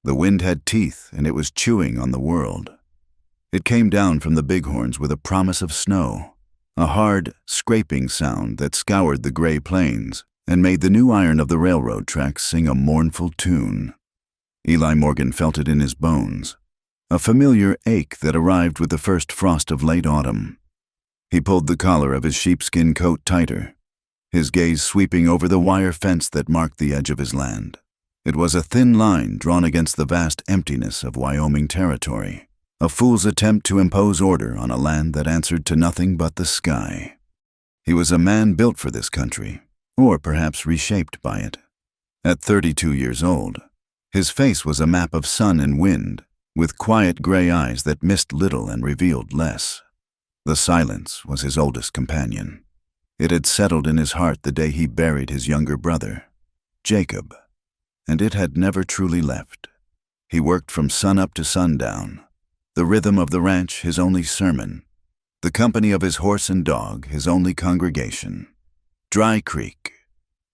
The wind had teeth, and it was chewing on the world. It came down from the bighorns with a promise of snow, a hard, scraping sound that scoured the gray plains and made the new iron of the railroad tracks sing a mournful tune. Eli Morgan felt it in his bones, a familiar ache that arrived with the first frost of late autumn. He pulled the collar of his sheepskin coat tighter, his gaze sweeping over the wire fence that marked the edge of his land. It was a thin line drawn against the vast emptiness of Wyoming territory, a fool's attempt to impose order on a land that answered to nothing but the sky. He was a man built for this country, or perhaps reshaped by it. At 32 years old, his face was a map of sun and wind, with quiet gray eyes that missed little and revealed less. The silence was his oldest companion. It had settled in his heart the day he buried his younger brother, Jacob, and it had never truly left. He worked from sunup to sundown, the rhythm of the ranch his only sermon, the company of his horse and dog his only congregation. Dry Creek,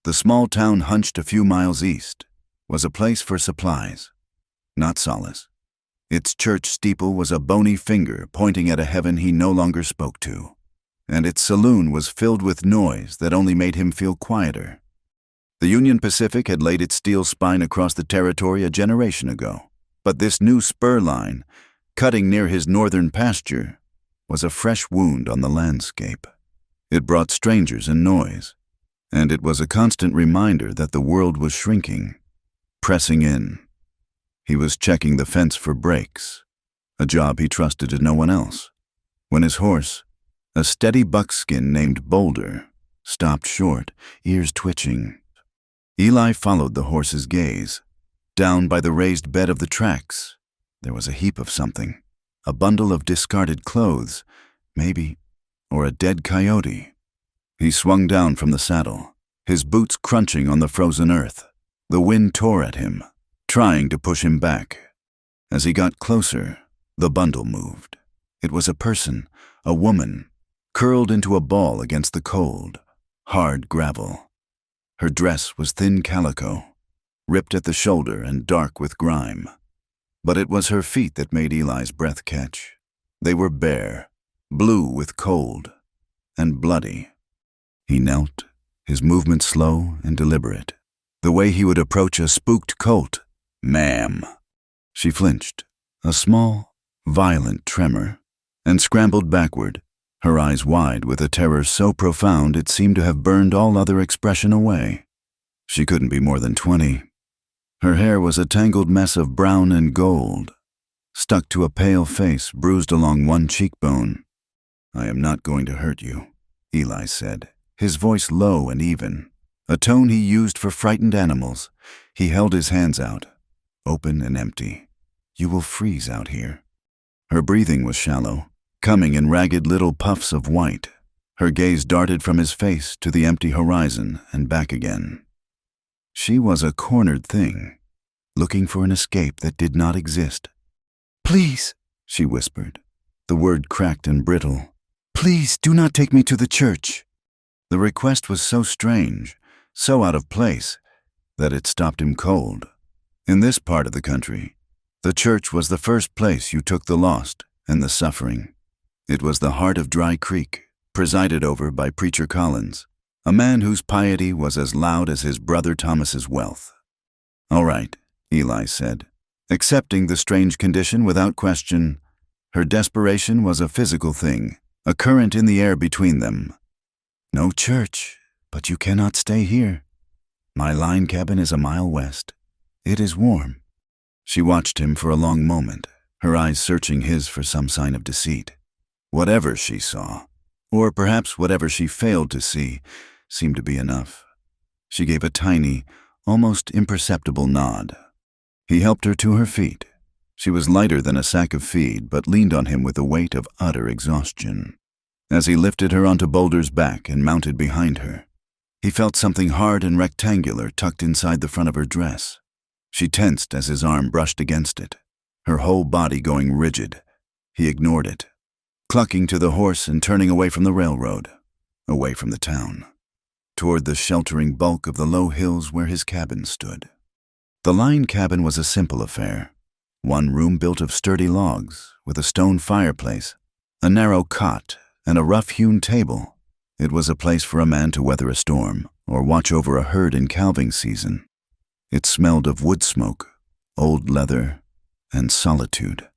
the small town hunched a few miles east, was a place for supplies, not solace. Its church steeple was a bony finger pointing at a heaven he no longer spoke to, and its saloon was filled with noise that only made him feel quieter. The Union Pacific had laid its steel spine across the territory a generation ago, but this new spur line, cutting near his northern pasture, was a fresh wound on the landscape. It brought strangers and noise, and it was a constant reminder that the world was shrinking, pressing in. He was checking the fence for breaks, a job he trusted to no one else, when his horse, a steady buckskin named Boulder, stopped short, ears twitching. Eli followed the horse's gaze. Down by the raised bed of the tracks, there was a heap of something, a bundle of discarded clothes, maybe, or a dead coyote. He swung down from the saddle, his boots crunching on the frozen earth. The wind tore at him, trying to push him back. As he got closer, the bundle moved. It was a person, a woman, curled into a ball against the cold, hard gravel. Her dress was thin calico, ripped at the shoulder and dark with grime. But it was her feet that made Eli's breath catch. They were bare, blue with cold, and bloody. He knelt, his movement slow and deliberate, the way he would approach a spooked colt. "Ma'am." She flinched, a small, violent tremor, and scrambled backward, her eyes wide with a terror so profound it seemed to have burned all other expression away. She couldn't be more than 20. Her hair was a tangled mess of brown and gold, stuck to a pale face bruised along one cheekbone. "I am not going to hurt you," Eli said, his voice low and even, a tone he used for frightened animals. He held his hands out, open and empty. "You will freeze out here." Her breathing was shallow, coming in ragged little puffs of white. Her gaze darted from his face to the empty horizon and back again. She was a cornered thing, looking for an escape that did not exist. "Please," she whispered, the word cracked and brittle. "Please do not take me to the church." The request was so strange, so out of place, that it stopped him cold. In this part of the country, the church was the first place you took the lost and the suffering. It was the heart of Dry Creek, presided over by Preacher Collins, a man whose piety was as loud as his brother Thomas's wealth. "All right," Eli said, accepting the strange condition without question. Her desperation was a physical thing, a current in the air between them. "No church, but you cannot stay here. My line cabin is a mile west. It is warm." She watched him for a long moment, her eyes searching his for some sign of deceit. Whatever she saw, or perhaps whatever she failed to see, seemed to be enough. She gave a tiny, almost imperceptible nod. He helped her to her feet. She was lighter than a sack of feed, but leaned on him with the weight of utter exhaustion. As he lifted her onto Boulder's back and mounted behind her, he felt something hard and rectangular tucked inside the front of her dress. She tensed as his arm brushed against it, her whole body going rigid. He ignored it, clucking to the horse and turning away from the railroad, away from the town, toward the sheltering bulk of the low hills where his cabin stood. The line cabin was a simple affair. One room built of sturdy logs, with a stone fireplace, a narrow cot, and a rough-hewn table. It was a place for a man to weather a storm or watch over a herd in calving season. It smelled of wood smoke, old leather, and solitude.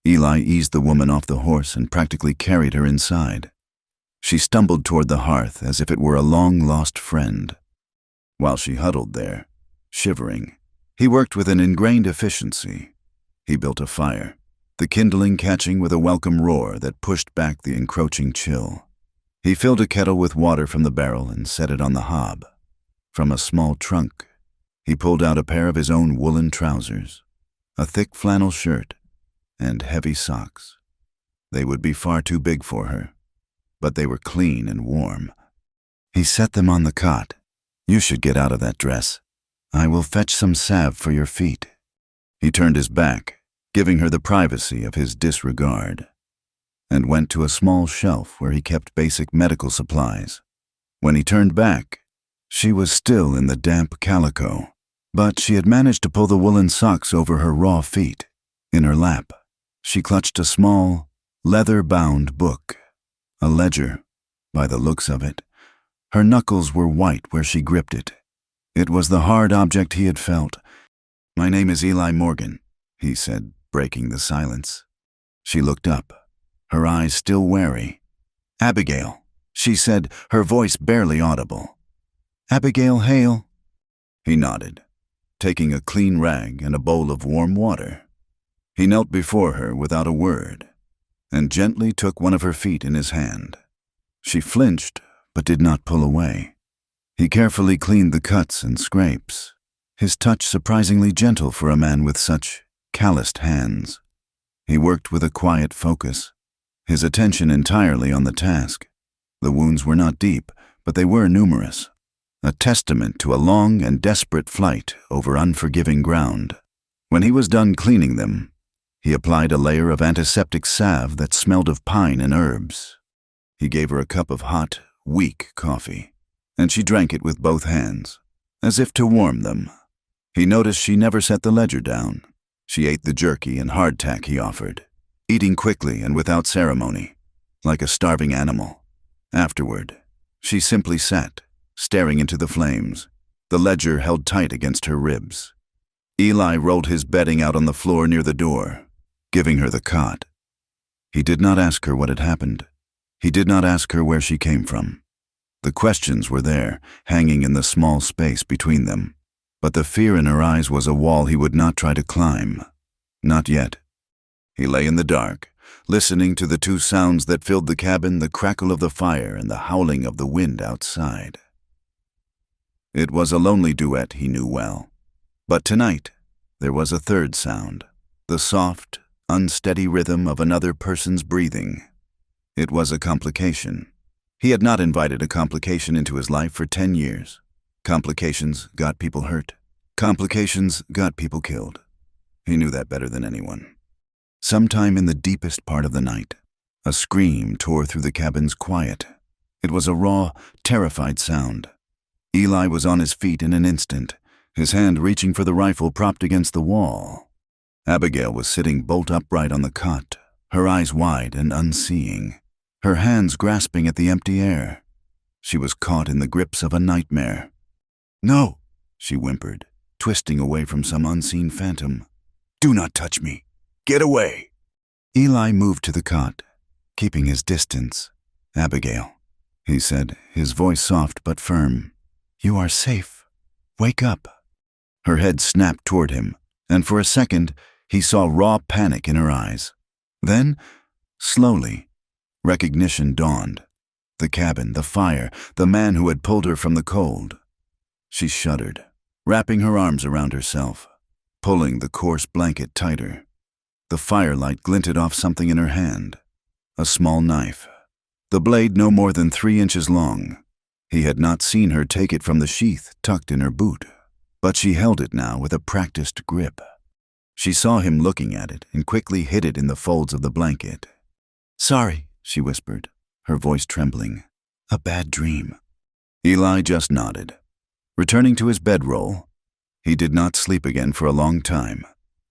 Eli eased the woman off the horse and practically carried her inside. She stumbled toward the hearth as if it were a long-lost friend. While she huddled there, shivering, he worked with an ingrained efficiency. He built a fire, the kindling catching with a welcome roar that pushed back the encroaching chill. He filled a kettle with water from the barrel and set it on the hob. From a small trunk, he pulled out a pair of his own woolen trousers, a thick flannel shirt, and heavy socks. They would be far too big for her, but they were clean and warm. He set them on the cot. "You should get out of that dress. I will fetch some salve for your feet." He turned his back, giving her the privacy of his disregard, and went to a small shelf where he kept basic medical supplies. When he turned back, she was still in the damp calico, but she had managed to pull the woolen socks over her raw feet. In her lap, she clutched a small, leather-bound book, a ledger, by the looks of it. Her knuckles were white where she gripped it. It was the hard object he had felt. "My name is Eli Morgan," he said, breaking the silence. She looked up, her eyes still wary. "Abigail," she said, her voice barely audible. "Abigail Hale?" He nodded, taking a clean rag and a bowl of warm water. He knelt before her without a word, and gently took one of her feet in his hand. She flinched, but did not pull away. He carefully cleaned the cuts and scrapes, his touch surprisingly gentle for a man with such calloused hands. He worked with a quiet focus, his attention entirely on the task. The wounds were not deep, but they were numerous, a testament to a long and desperate flight over unforgiving ground. When he was done cleaning them, he applied a layer of antiseptic salve that smelled of pine and herbs. He gave her a cup of hot, weak coffee, and she drank it with both hands, as if to warm them. He noticed she never set the ledger down. She ate the jerky and hardtack he offered, eating quickly and without ceremony, like a starving animal. Afterward, she simply sat, staring into the flames, the ledger held tight against her ribs. Eli rolled his bedding out on the floor near the door, giving her the cot. He did not ask her what had happened. He did not ask her where she came from. The questions were there, hanging in the small space between them, but the fear in her eyes was a wall he would not try to climb. Not yet. He lay in the dark, listening to the two sounds that filled the cabin, the crackle of the fire and the howling of the wind outside. It was a lonely duet he knew well. But tonight, there was a third sound, the soft, unsteady rhythm of another person's breathing. It was a complication. He had not invited a complication into his life for 10 years. Complications got people hurt. Complications got people killed. He knew that better than anyone. Sometime in the deepest part of the night, a scream tore through the cabin's quiet. It was a raw, terrified sound. Eli was on his feet in an instant, his hand reaching for the rifle propped against the wall. Abigail was sitting bolt upright on the cot, her eyes wide and unseeing, her hands grasping at the empty air. She was caught in the grips of a nightmare. "No," she whimpered, twisting away from some unseen phantom. "Do not touch me. Get away." Eli moved to the cot, keeping his distance. "Abigail," he said, his voice soft but firm. "You are safe. Wake up." Her head snapped toward him, and for a second, he saw raw panic in her eyes. Then, slowly, recognition dawned. The cabin, the fire, the man who had pulled her from the cold. She shuddered, wrapping her arms around herself, pulling the coarse blanket tighter. The firelight glinted off something in her hand, a small knife, the blade no more than 3 inches long. He had not seen her take it from the sheath tucked in her boot, but she held it now with a practiced grip. She saw him looking at it and quickly hid it in the folds of the blanket. "Sorry," she whispered, her voice trembling. "A bad dream." Eli just nodded. Returning to his bedroll, He did not sleep again for a long time.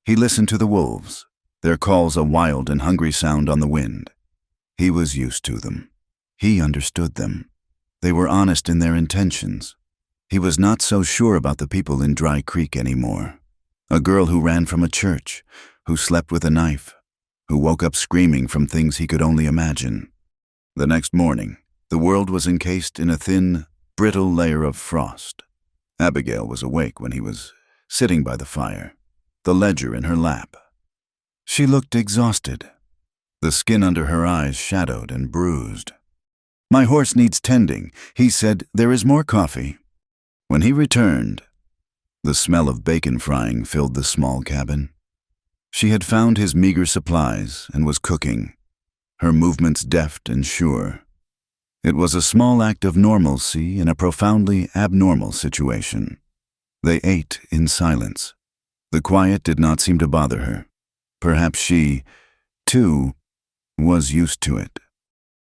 He listened to the wolves, their calls a wild and hungry sound on the wind. He was used to them. He understood them. They were honest in their intentions. He was not so sure about the people in Dry Creek anymore. A girl who ran from a church, who slept with a knife, who woke up screaming from things he could only imagine. The next morning, the world was encased in a thin, brittle layer of frost. Abigail was awake when he was sitting by the fire, the ledger in her lap. She looked exhausted, the skin under her eyes shadowed and bruised. "My horse needs tending," he said. "There is more coffee." When he returned, the smell of bacon frying filled the small cabin. She had found his meager supplies and was cooking, her movements deft and sure. It was a small act of normalcy in a profoundly abnormal situation. They ate in silence. The quiet did not seem to bother her. Perhaps she, too, was used to it.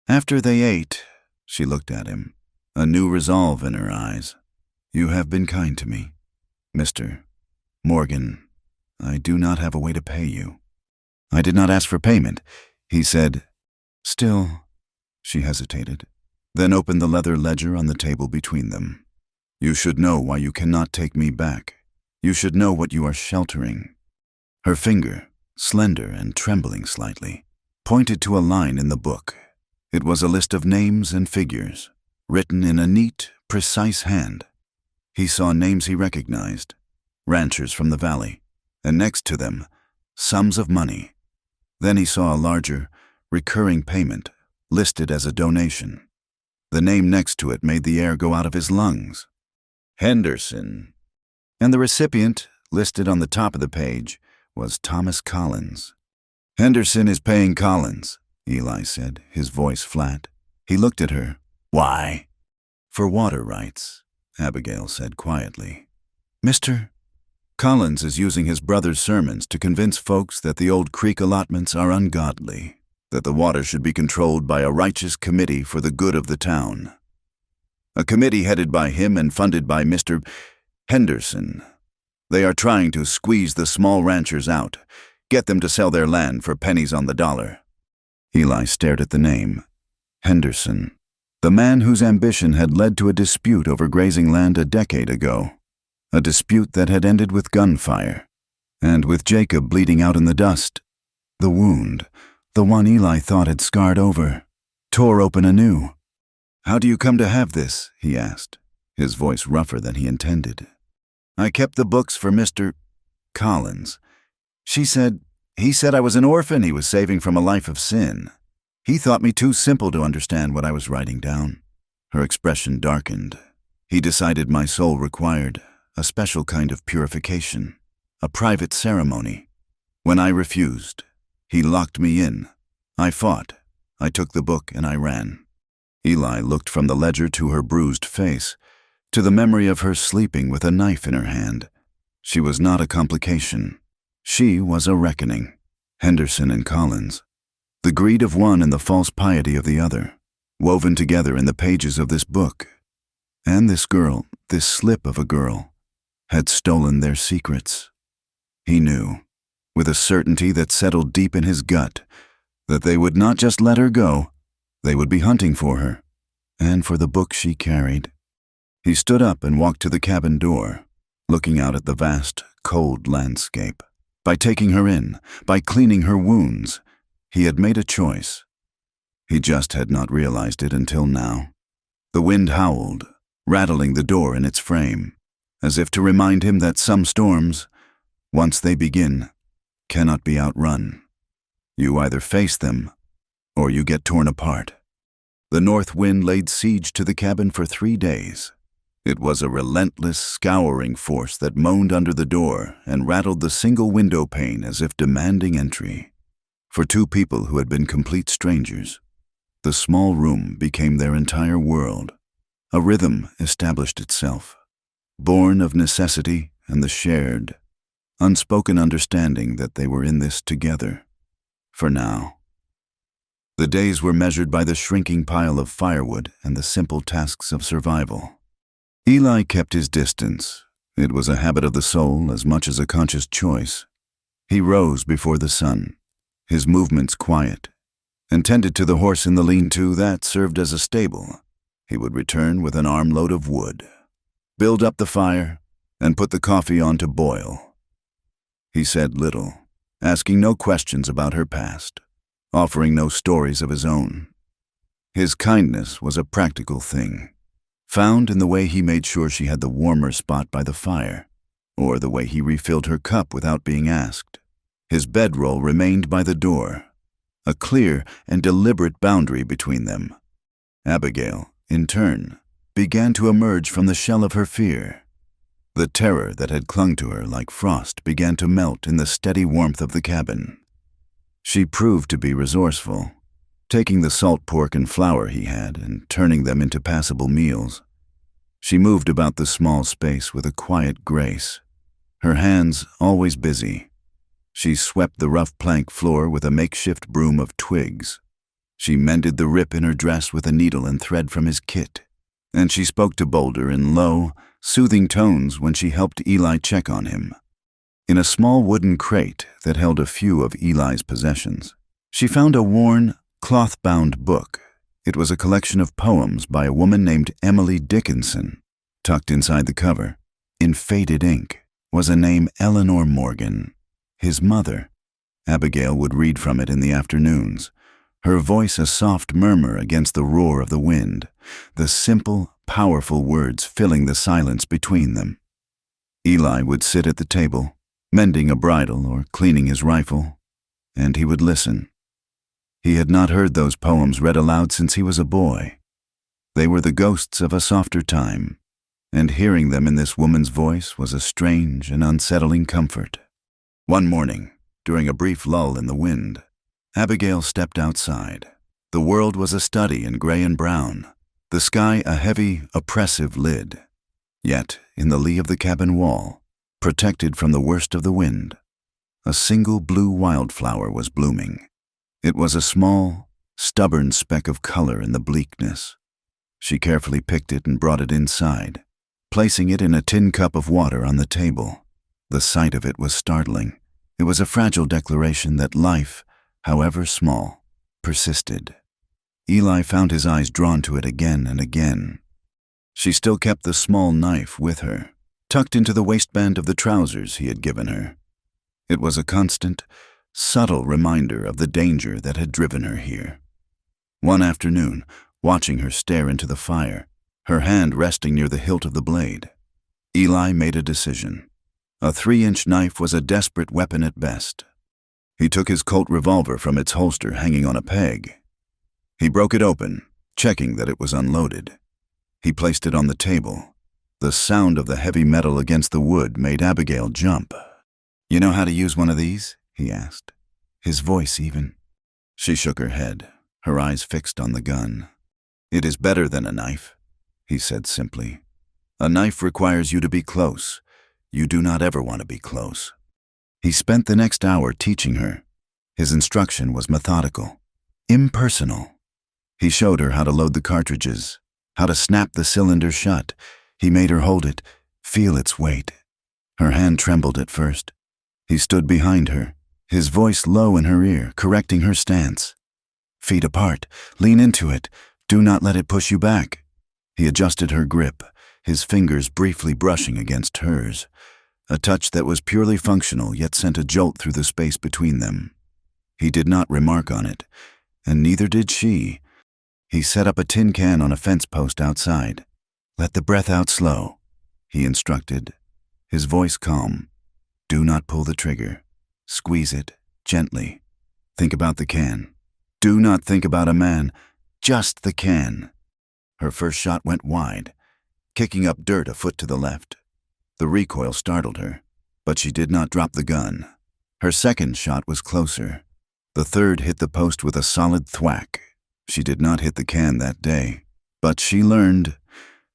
After they ate, she looked at him, a new resolve in her eyes. "You have been kind to me, Mr. Morgan. I do not have a way to pay you." "I did not ask for payment," he said. "Still," she hesitated, then opened the leather ledger on the table between them. "You should know why you cannot take me back. You should know what you are sheltering." Her finger, slender and trembling slightly, pointed to a line in the book. It was a list of names and figures, written in a neat, precise hand. He saw names he recognized, ranchers from the valley, and next to them, sums of money. Then he saw a larger, recurring payment, listed as a donation. The name next to it made the air go out of his lungs. Henderson. And the recipient, listed on the top of the page, was Thomas Collins. "Henderson is paying Collins," Eli said, his voice flat. He looked at her. "Why?" "For water rights," Abigail said quietly. "Mr. Collins is using his brother's sermons to convince folks that the old creek allotments are ungodly, that the water should be controlled by a righteous committee for the good of the town. A committee headed by him and funded by Mr. Henderson. They are trying to squeeze the small ranchers out, get them to sell their land for pennies on the dollar." Eli stared at the name. Henderson, the man whose ambition had led to a dispute over grazing land a decade ago. A dispute that had ended with gunfire, and with Jacob bleeding out in the dust. The wound, the one Eli thought had scarred over, tore open anew. "How do you come to have this?" he asked, his voice rougher than he intended. "I kept the books for Mr. Collins. He said I was an orphan he was saving from a life of sin. He thought me too simple to understand what I was writing down." Her expression darkened. "He decided my soul required a special kind of purification, a private ceremony. When I refused, he locked me in. I fought. I took the book and I ran." Eli looked from the ledger to her bruised face, to the memory of her sleeping with a knife in her hand. She was not a complication. She was a reckoning. Henderson and Collins. The greed of one and the false piety of the other, woven together in the pages of this book. And this girl, this slip of a girl, had stolen their secrets. He knew, with a certainty that settled deep in his gut, that they would not just let her go, they would be hunting for her, and for the book she carried. He stood up and walked to the cabin door, looking out at the vast, cold landscape. By taking her in, by cleaning her wounds, he had made a choice. He just had not realized it until now. The wind howled, rattling the door in its frame, as if to remind him that some storms, once they begin, cannot be outrun. You either face them, or you get torn apart. The north wind laid siege to the cabin for 3 days. It was a relentless, scouring force that moaned under the door and rattled the single window pane as if demanding entry. For two people who had been complete strangers, the small room became their entire world. A rhythm established itself, born of necessity and the shared, unspoken understanding that they were in this together. For now. The days were measured by the shrinking pile of firewood and the simple tasks of survival. Eli kept his distance, It was a habit of the soul as much as a conscious choice. He rose before the sun, his movements quiet, and tended to the horse in the lean-to that served as a stable. He would return with an armload of wood, build up the fire, and put the coffee on to boil. He said little, asking no questions about her past, offering no stories of his own. His kindness was a practical thing, found in the way he made sure she had the warmer spot by the fire, or the way he refilled her cup without being asked. His bedroll remained by the door, a clear and deliberate boundary between them. Abigail, in turn, began to emerge from the shell of her fear. The terror that had clung to her like frost began to melt in the steady warmth of the cabin. She proved to be resourceful, taking the salt pork and flour he had and turning them into passable meals. She moved about the small space with a quiet grace, her hands always busy. She swept the rough plank floor with a makeshift broom of twigs. She mended the rip in her dress with a needle and thread from his kit, and she spoke to Boulder in low, soothing tones when she helped Eli check on him. In a small wooden crate that held a few of Eli's possessions, she found a worn, cloth-bound book. It was a collection of poems by a woman named Emily Dickinson. Tucked inside the cover, in faded ink, was a name Eleanor Morgan, his mother. Abigail would read from it in the afternoons, her voice a soft murmur against the roar of the wind, the simple, powerful words filling the silence between them. Eli would sit at the table, mending a bridle or cleaning his rifle, and he would listen. He had not heard those poems read aloud since he was a boy. They were the ghosts of a softer time, and hearing them in this woman's voice was a strange and unsettling comfort. One morning, during a brief lull in the wind, Abigail stepped outside. The world was a study in gray and brown, the sky a heavy, oppressive lid. Yet, in the lee of the cabin wall, protected from the worst of the wind, a single blue wildflower was blooming. It was a small, stubborn speck of color in the bleakness. She carefully picked it and brought it inside, placing it in a tin cup of water on the table. The sight of it was startling. It was a fragile declaration that life, however small, persisted. Eli found his eyes drawn to it again and again. She still kept the small knife with her, tucked into the waistband of the trousers he had given her. It was a constant, subtle reminder of the danger that had driven her here. One afternoon, watching her stare into the fire, her hand resting near the hilt of the blade, Eli made a decision. A 3-inch knife was a desperate weapon at best. He took his Colt revolver from its holster hanging on a peg. He broke it open, checking that it was unloaded. He placed it on the table. The sound of the heavy metal against the wood made Abigail jump. "You know how to use one of these?" he asked, his voice even. She shook her head, her eyes fixed on the gun. "It is better than a knife," he said simply. "A knife requires you to be close. You do not ever want to be close." He spent the next hour teaching her. His instruction was methodical, impersonal. He showed her how to load the cartridges, how to snap the cylinder shut. He made her hold it, feel its weight. Her hand trembled at first. He stood behind her, his voice low in her ear, correcting her stance. "Feet apart, lean into it, do not let it push you back." He adjusted her grip, his fingers briefly brushing against hers, a touch that was purely functional yet sent a jolt through the space between them. He did not remark on it, and neither did she. He set up a tin can on a fence post outside. "Let the breath out slow," he instructed, his voice calm. "Do not pull the trigger. Squeeze it, gently. Think about the can. Do not think about a man, just the can." Her first shot went wide, kicking up dirt a foot to the left. The recoil startled her, but she did not drop the gun. Her second shot was closer. The third hit the post with a solid thwack. She did not hit the can that day, but she learned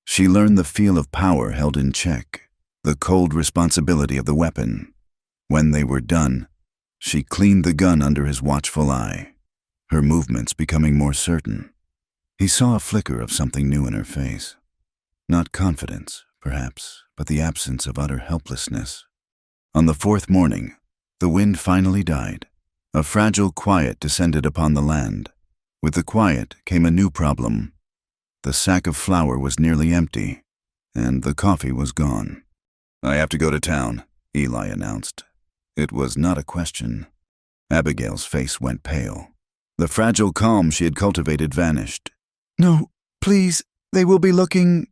the feel of power held in check, the cold responsibility of the weapon. When they were done, she cleaned the gun under his watchful eye, her movements becoming more certain. He saw a flicker of something new in her face. Not confidence, perhaps, but the absence of utter helplessness. On the fourth morning, the wind finally died. A fragile quiet descended upon the land. With the quiet came a new problem. The sack of flour was nearly empty, and the coffee was gone. "I have to go to town," Eli announced. It was not a question. Abigail's face went pale. The fragile calm she had cultivated vanished. "No, please, they will be looking—"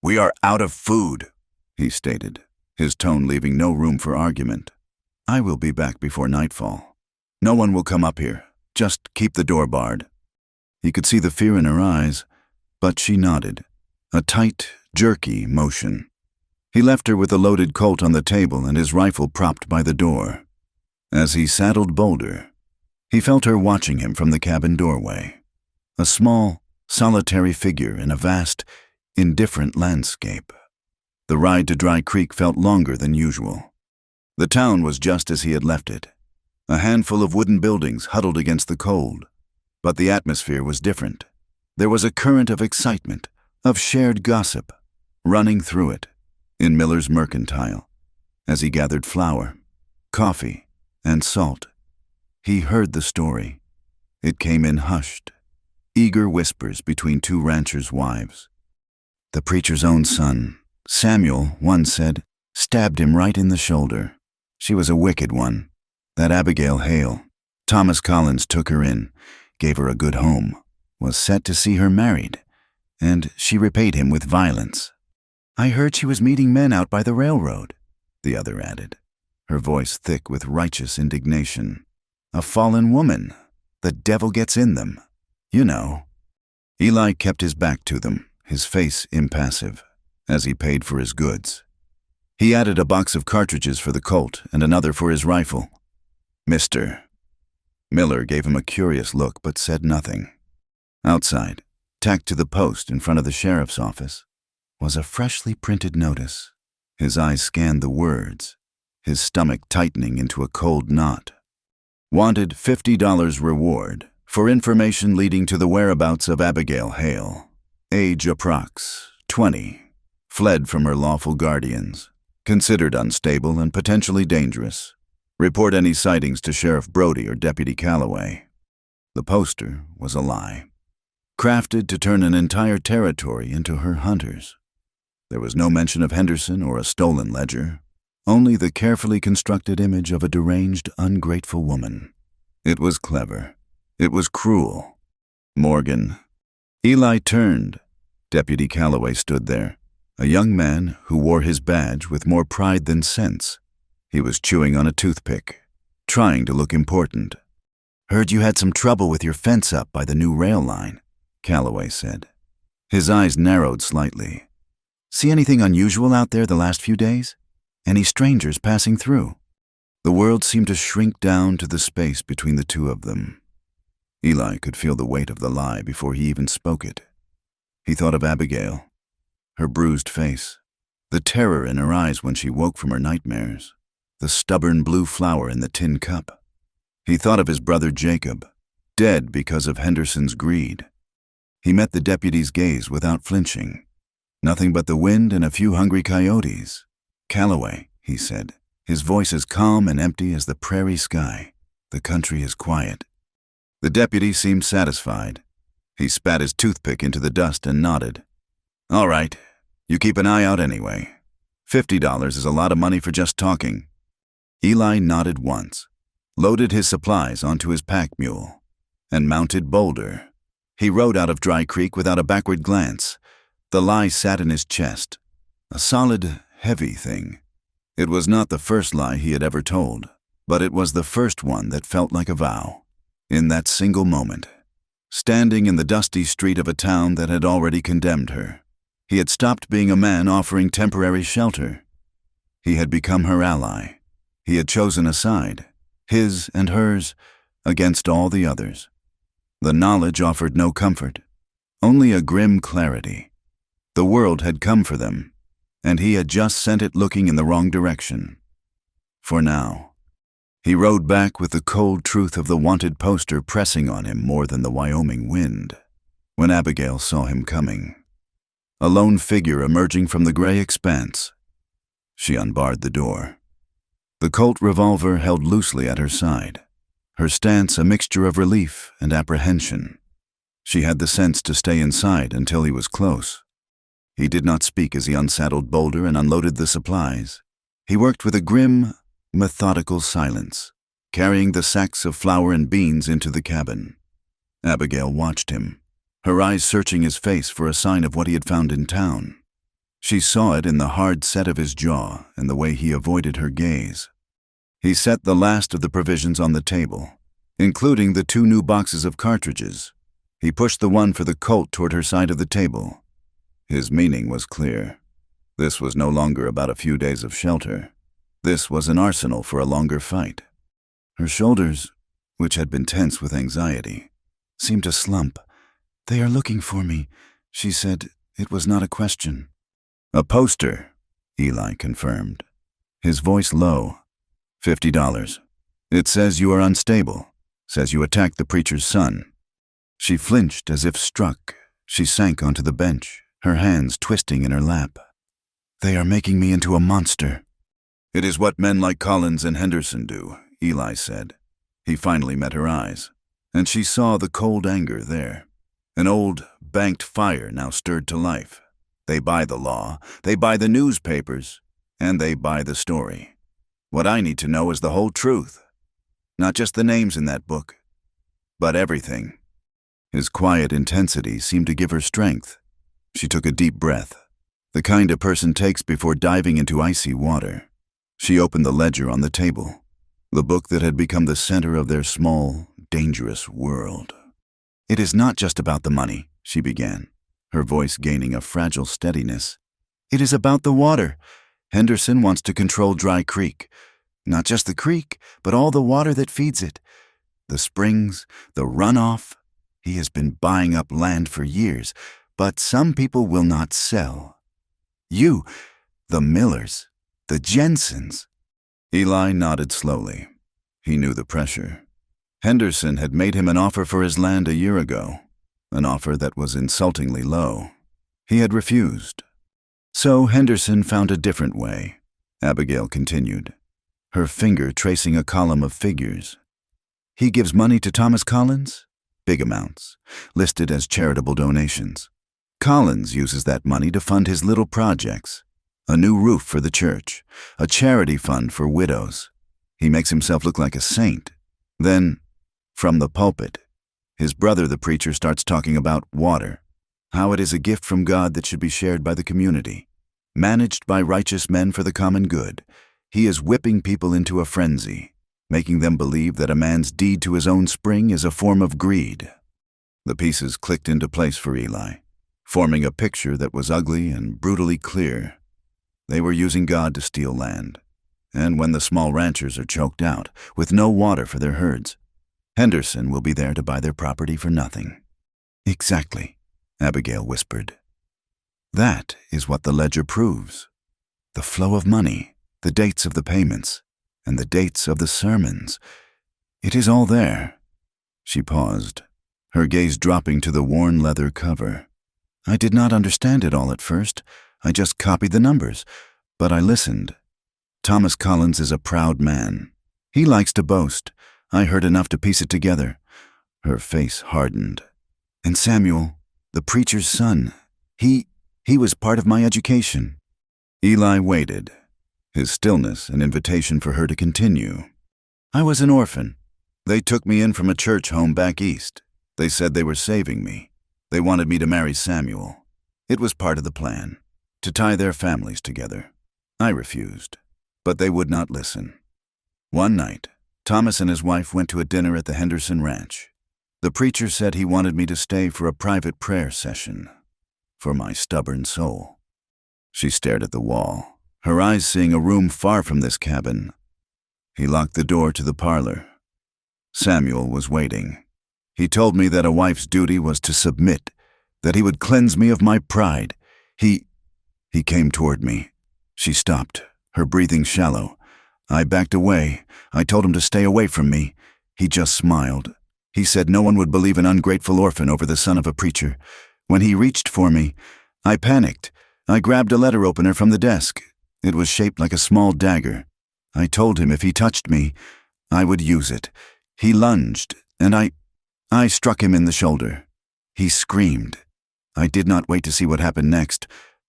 "We are out of food," he stated, his tone leaving no room for argument. "I will be back before nightfall. No one will come up here. Just keep the door barred." He could see the fear in her eyes, but she nodded, a tight, jerky motion. He left her with a loaded Colt on the table and his rifle propped by the door. As he saddled Boulder, he felt her watching him from the cabin doorway, a small, solitary figure in a vast, indifferent landscape. The ride to Dry Creek felt longer than usual. The town was just as he had left it, a handful of wooden buildings huddled against the cold. But the atmosphere was different. There was a current of excitement, of shared gossip, running through it. In Miller's Mercantile, as he gathered flour, coffee, and salt, he heard the story. It came in hushed, eager whispers between two ranchers' wives. The preacher's own son, Samuel, one said, stabbed him right in the shoulder. She was a wicked one. That Abigail Hale. Thomas Collins took her in, gave her a good home, was set to see her married, and she repaid him with violence. "I heard she was meeting men out by the railroad," the other added, her voice thick with righteous indignation. "A fallen woman. The devil gets in them. You know." Eli kept his back to them, his face impassive, as he paid for his goods. He added a box of cartridges for the Colt and another for his rifle. "Mister." Miller gave him a curious look but said nothing. Outside, tacked to the post in front of the sheriff's office, was a freshly printed notice. His eyes scanned the words, his stomach tightening into a cold knot. "Wanted $50 reward for information leading to the whereabouts of Abigail Hale. Age approx. 20. Fled from her lawful guardians. Considered unstable and potentially dangerous. Report any sightings to Sheriff Brody or Deputy Calloway." The poster was a lie, crafted to turn an entire territory into her hunters. There was no mention of Henderson or a stolen ledger, only the carefully constructed image of a deranged, ungrateful woman. It was clever. It was cruel. "Morgan." Eli turned. Deputy Calloway stood there, a young man who wore his badge with more pride than sense. He was chewing on a toothpick, trying to look important. "Heard you had some trouble with your fence up by the new rail line," Calloway said. His eyes narrowed slightly. "See anything unusual out there the last few days? Any strangers passing through?" The world seemed to shrink down to the space between the two of them. Eli could feel the weight of the lie before he even spoke it. He thought of Abigail, her bruised face, the terror in her eyes when she woke from her nightmares, the stubborn blue flower in the tin cup. He thought of his brother Jacob, dead because of Henderson's greed. He met the deputy's gaze without flinching. "Nothing but the wind and a few hungry coyotes." "Calloway," he said, his voice as calm and empty as the prairie sky. "The country is quiet." The deputy seemed satisfied. He spat his toothpick into the dust and nodded. "All right, you keep an eye out anyway. $50 is a lot of money for just talking." Eli nodded once, loaded his supplies onto his pack mule, and mounted Boulder. He rode out of Dry Creek without a backward glance. The lie sat in his chest, a solid, heavy thing. It was not the first lie he had ever told, but it was the first one that felt like a vow. In that single moment, standing in the dusty street of a town that had already condemned her, he had stopped being a man offering temporary shelter. He had become her ally. He had chosen a side, his and hers, against all the others. The knowledge offered no comfort, only a grim clarity. The world had come for them, and he had just sent it looking in the wrong direction. For now, he rode back with the cold truth of the wanted poster pressing on him more than the Wyoming wind, when Abigail saw him coming. a lone figure emerging from the gray expanse. She unbarred the door. The Colt revolver held loosely at her side, her stance a mixture of relief and apprehension. She had the sense to stay inside until he was close. He did not speak as he unsaddled Boulder and unloaded the supplies. He worked with a grim, methodical silence, carrying the sacks of flour and beans into the cabin. Abigail watched him, her eyes searching his face for a sign of what he had found in town. She saw it in the hard set of his jaw and the way he avoided her gaze. He set the last of the provisions on the table, including the 2 new boxes of cartridges. He pushed the one for the Colt toward her side of the table. His meaning was clear. This was no longer about a few days of shelter. This was an arsenal for a longer fight. Her shoulders, which had been tense with anxiety, seemed to slump. "They are looking for me," she said. It was not a question. "A poster," Eli confirmed, his voice low. $50. It says you are unstable, says you attacked the preacher's son." She flinched as if struck. She sank onto the bench, her hands twisting in her lap. "They are making me into a monster." "It is what men like Collins and Henderson do," Eli said. He finally met her eyes, and she saw the cold anger there. An old, banked fire now stirred to life. They buy the law, they buy the newspapers, and they buy the story. What I need to know is the whole truth. Not just the names in that book, but everything. His quiet intensity seemed to give her strength. She took a deep breath, the kind a person takes before diving into icy water. She opened the ledger on the table, the book that had become the center of their small, dangerous world. "It is not just about the money," she began, her voice gaining a fragile steadiness. "It is about the water. Henderson wants to control Dry Creek. Not just the creek, but all the water that feeds it. The springs, the runoff. He has been buying up land for years, but some people will not sell. You, the Millers, the Jensens." Eli nodded slowly. He knew the pressure. Henderson had made him an offer for his land a year ago, an offer that was insultingly low. He had refused. So Henderson found a different way, Abigail continued, her finger tracing a column of figures. "He gives money to Thomas Collins? Big amounts, listed as charitable donations. Collins uses that money to fund his little projects, a new roof for the church, a charity fund for widows. He makes himself look like a saint. Then, from the pulpit, his brother the preacher starts talking about water, how it is a gift from God that should be shared by the community, managed by righteous men for the common good. He is whipping people into a frenzy, making them believe that a man's deed to his own spring is a form of greed." The pieces clicked into place for Eli, forming a picture that was ugly and brutally clear. They were using God to steal land, and when the small ranchers are choked out, with no water for their herds, Henderson will be there to buy their property for nothing. "Exactly," Abigail whispered. "That is what the ledger proves. The flow of money, the dates of the payments, and the dates of the sermons. It is all there." She paused, her gaze dropping to the worn leather cover. "I did not understand it all at first. I just copied the numbers, but I listened. Thomas Collins is a proud man. He likes to boast. I heard enough to piece it together." Her face hardened. "And Samuel, the preacher's son, he was part of my education." Eli waited, his stillness an invitation for her to continue. "I was an orphan. They took me in from a church home back east. They said they were saving me. They wanted me to marry Samuel. It was part of the plan, to tie their families together. I refused, but they would not listen. One night, Thomas and his wife went to a dinner at the Henderson Ranch. The preacher said he wanted me to stay for a private prayer session, for my stubborn soul." She stared at the wall, her eyes seeing a room far from this cabin. He locked the door to the parlor. Samuel was waiting. "He told me that a wife's duty was to submit, that he would cleanse me of my pride. He came toward me." She stopped, her breathing shallow. I backed away. I told him to stay away from me. He just smiled. He said no one would believe an ungrateful orphan over the son of a preacher. When he reached for me, I panicked. I grabbed a letter opener from the desk. It was shaped like a small dagger. I told him if he touched me, I would use it. He lunged, and I struck him in the shoulder. He screamed. I did not wait to see what happened next.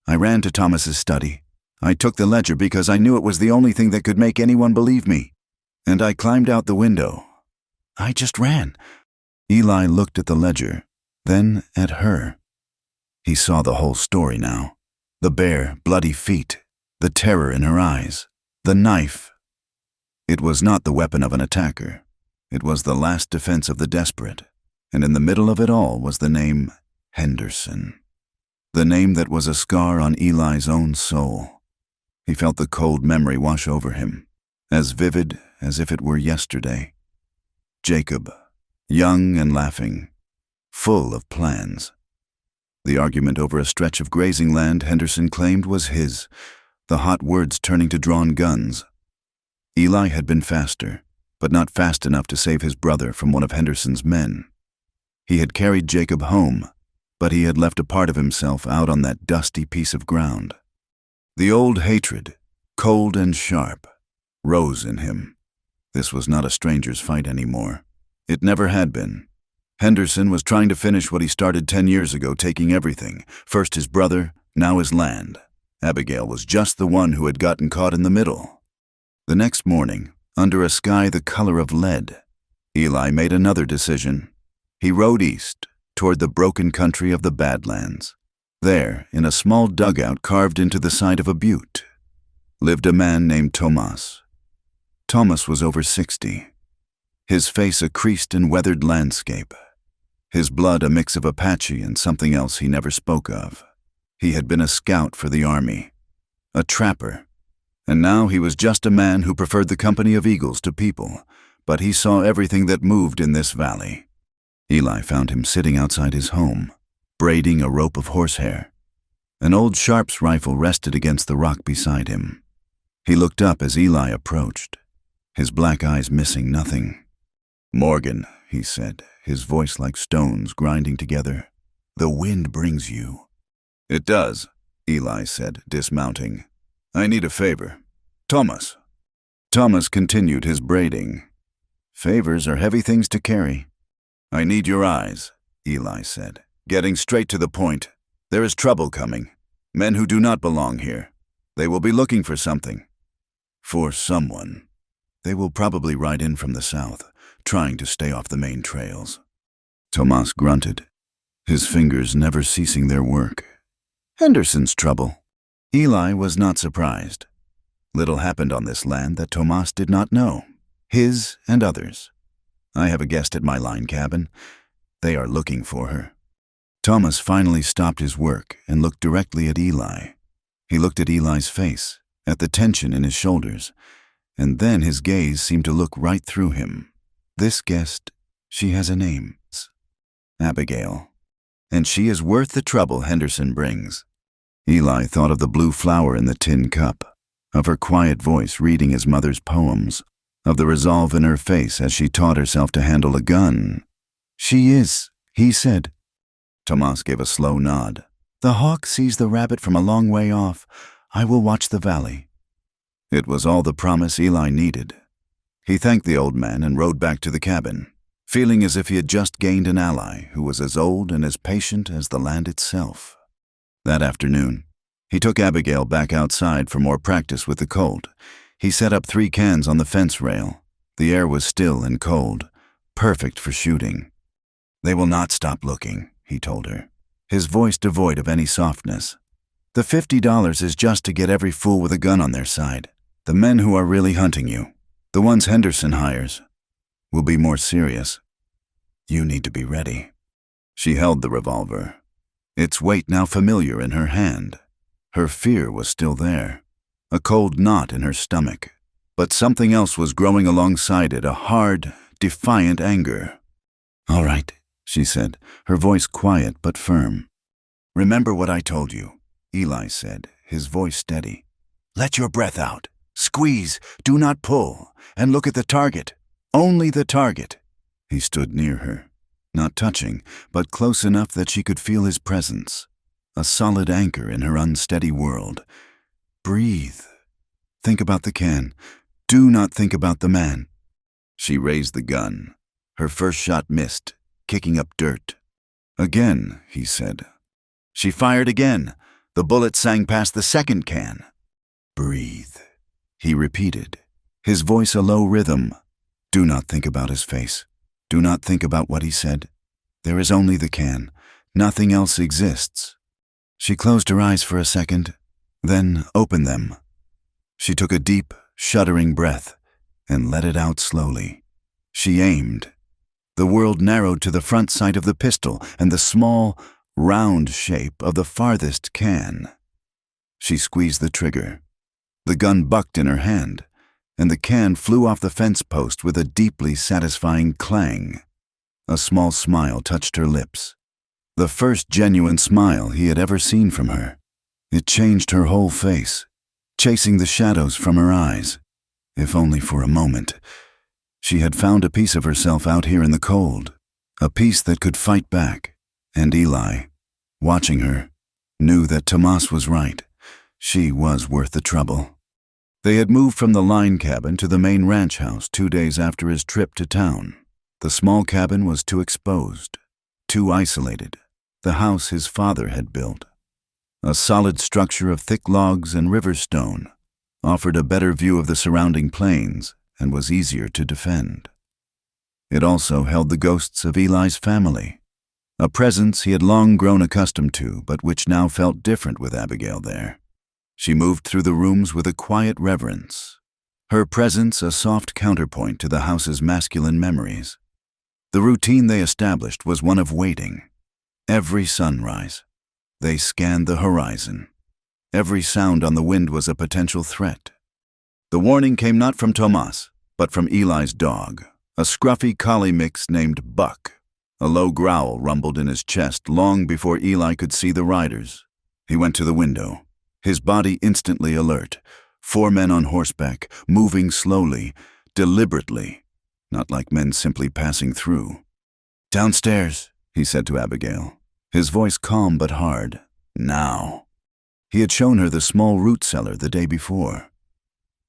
I ran to Thomas's study. I took the ledger because I knew it was the only thing that could make anyone believe me. And I climbed out the window. I just ran. Eli looked at the ledger, then at her. He saw the whole story now. The bare, bloody feet, the terror in her eyes, the knife. It was not the weapon of an attacker. It was the last defense of the desperate. And in the middle of it all was the name Henderson. The name that was a scar on Eli's own soul. He felt the cold memory wash over him, as vivid as if it were yesterday. Jacob, young and laughing, full of plans. The argument over a stretch of grazing land Henderson claimed was his, the hot words turning to drawn guns. Eli had been faster, but not fast enough to save his brother from one of Henderson's men. He had carried Jacob home, but he had left a part of himself out on that dusty piece of ground. The old hatred, cold and sharp, rose in him. This was not a stranger's fight anymore. It never had been. Henderson was trying to finish what he started 10 years ago, taking everything. First his brother, now his land. Abigail was just the one who had gotten caught in the middle. The next morning, under a sky the color of lead, Eli made another decision. He rode east, toward the broken country of the Badlands. There, in a small dugout carved into the side of a butte, lived a man named Tomas. Thomas was over 60. His face a creased and weathered landscape. His blood a mix of Apache and something else he never spoke of. He had been a scout for the army, a trapper, and now he was just a man who preferred the company of eagles to people, but he saw everything that moved in this valley. Eli found him sitting outside his home, braiding a rope of horsehair. An old Sharps rifle rested against the rock beside him. He looked up as Eli approached, his black eyes missing nothing. "Morgan," he said, his voice like stones grinding together, "the wind brings you." "It does," Eli said, dismounting. "I need a favor. Thomas." Thomas continued his braiding. "Favors are heavy things to carry." "I need your eyes," Eli said, getting straight to the point. "There is trouble coming. Men who do not belong here. They will be looking for something. For someone. They will probably ride in from the south, trying to stay off the main trails." Tomas grunted, his fingers never ceasing their work. Henderson's trouble. Eli was not surprised. Little happened on this land that Tomas did not know, his and others. "I have a guest at my line cabin. They are looking for her." Thomas finally stopped his work and looked directly at Eli. He looked at Eli's face, at the tension in his shoulders, and then his gaze seemed to look right through him. "This guest, she has a name. Abigail. And she is worth the trouble Henderson brings." Eli thought of the blue flower in the tin cup, of her quiet voice reading his mother's poems, of the resolve in her face as she taught herself to handle a gun. "She is," he said. Tomas gave a slow nod. "The hawk sees the rabbit from a long way off. I will watch the valley." It was all the promise Eli needed. He thanked the old man and rode back to the cabin, feeling as if he had just gained an ally who was as old and as patient as the land itself. That afternoon, he took Abigail back outside for more practice with the colt. He set up 3 cans on the fence rail. The air was still and cold, perfect for shooting. "They will not stop looking," he told her, his voice devoid of any softness. "The $50 is just to get every fool with a gun on their side. The men who are really hunting you, the ones Henderson hires, will be more serious. You need to be ready." She held the revolver, its weight now familiar in her hand. Her fear was still there, a cold knot in her stomach, but something else was growing alongside it, a hard, defiant anger. "All right," she said, her voice quiet but firm. "Remember what I told you," Eli said, his voice steady. "Let your breath out. Squeeze, do not pull, and look at the target. Only the target." He stood near her, not touching, but close enough that she could feel his presence. a solid anchor in her unsteady world. Breathe. Think about the can. Do not think about the man. She raised the gun. Her first shot missed, kicking up dirt. Again, he said. She fired again. The bullet sang past the second can. Breathe, he repeated, his voice a low rhythm. Do not think about his face. Do not think about what he said. There is only the can. Nothing else exists. She closed her eyes for a second, then opened them. She took a deep, shuddering breath and let it out slowly. She aimed. The world narrowed to the front sight of the pistol and the small, round shape of the farthest can. She squeezed the trigger. The gun bucked in her hand, and the can flew off the fence post with a deeply satisfying clang. A small smile touched her lips. The first genuine smile he had ever seen from her. It changed her whole face, chasing the shadows from her eyes. If only for a moment. She had found a piece of herself out here in the cold, a piece that could fight back. And Eli, watching her, knew that Tomas was right. She was worth the trouble. They had moved from the line cabin to the main ranch house 2 days after his trip to town. The small cabin was too exposed, too isolated. The house his father had built, a solid structure of thick logs and river stone, offered a better view of the surrounding plains and was easier to defend. It also held the ghosts of Eli's family, a presence he had long grown accustomed to, but which now felt different with Abigail there. She moved through the rooms with a quiet reverence, her presence a soft counterpoint to the house's masculine memories. The routine they established was one of waiting. Every sunrise, they scanned the horizon. Every sound on the wind was a potential threat. The warning came not from Tomas, but from Eli's dog, a scruffy collie mix named Buck. A low growl rumbled in his chest long before Eli could see the riders. He went to the window, his body instantly alert. 4 men on horseback, moving slowly, deliberately, not like men simply passing through. Downstairs, he said to Abigail, his voice calm but hard. Now. He had shown her the small root cellar the day before.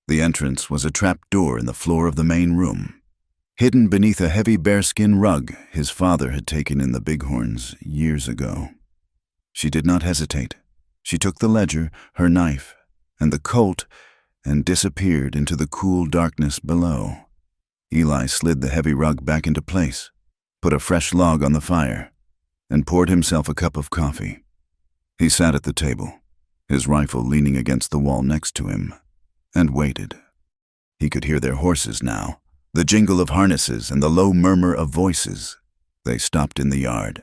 The entrance was a trap door in the floor of the main room, hidden beneath a heavy bearskin rug his father had taken in the Bighorns years ago. She did not hesitate. She took the ledger, her knife, and the Colt, and disappeared into the cool darkness below. Eli slid the heavy rug back into place, put a fresh log on the fire, and poured himself a cup of coffee. He sat at the table, his rifle leaning against the wall next to him, and waited. He could hear their horses now, the jingle of harnesses and the low murmur of voices. They stopped in the yard.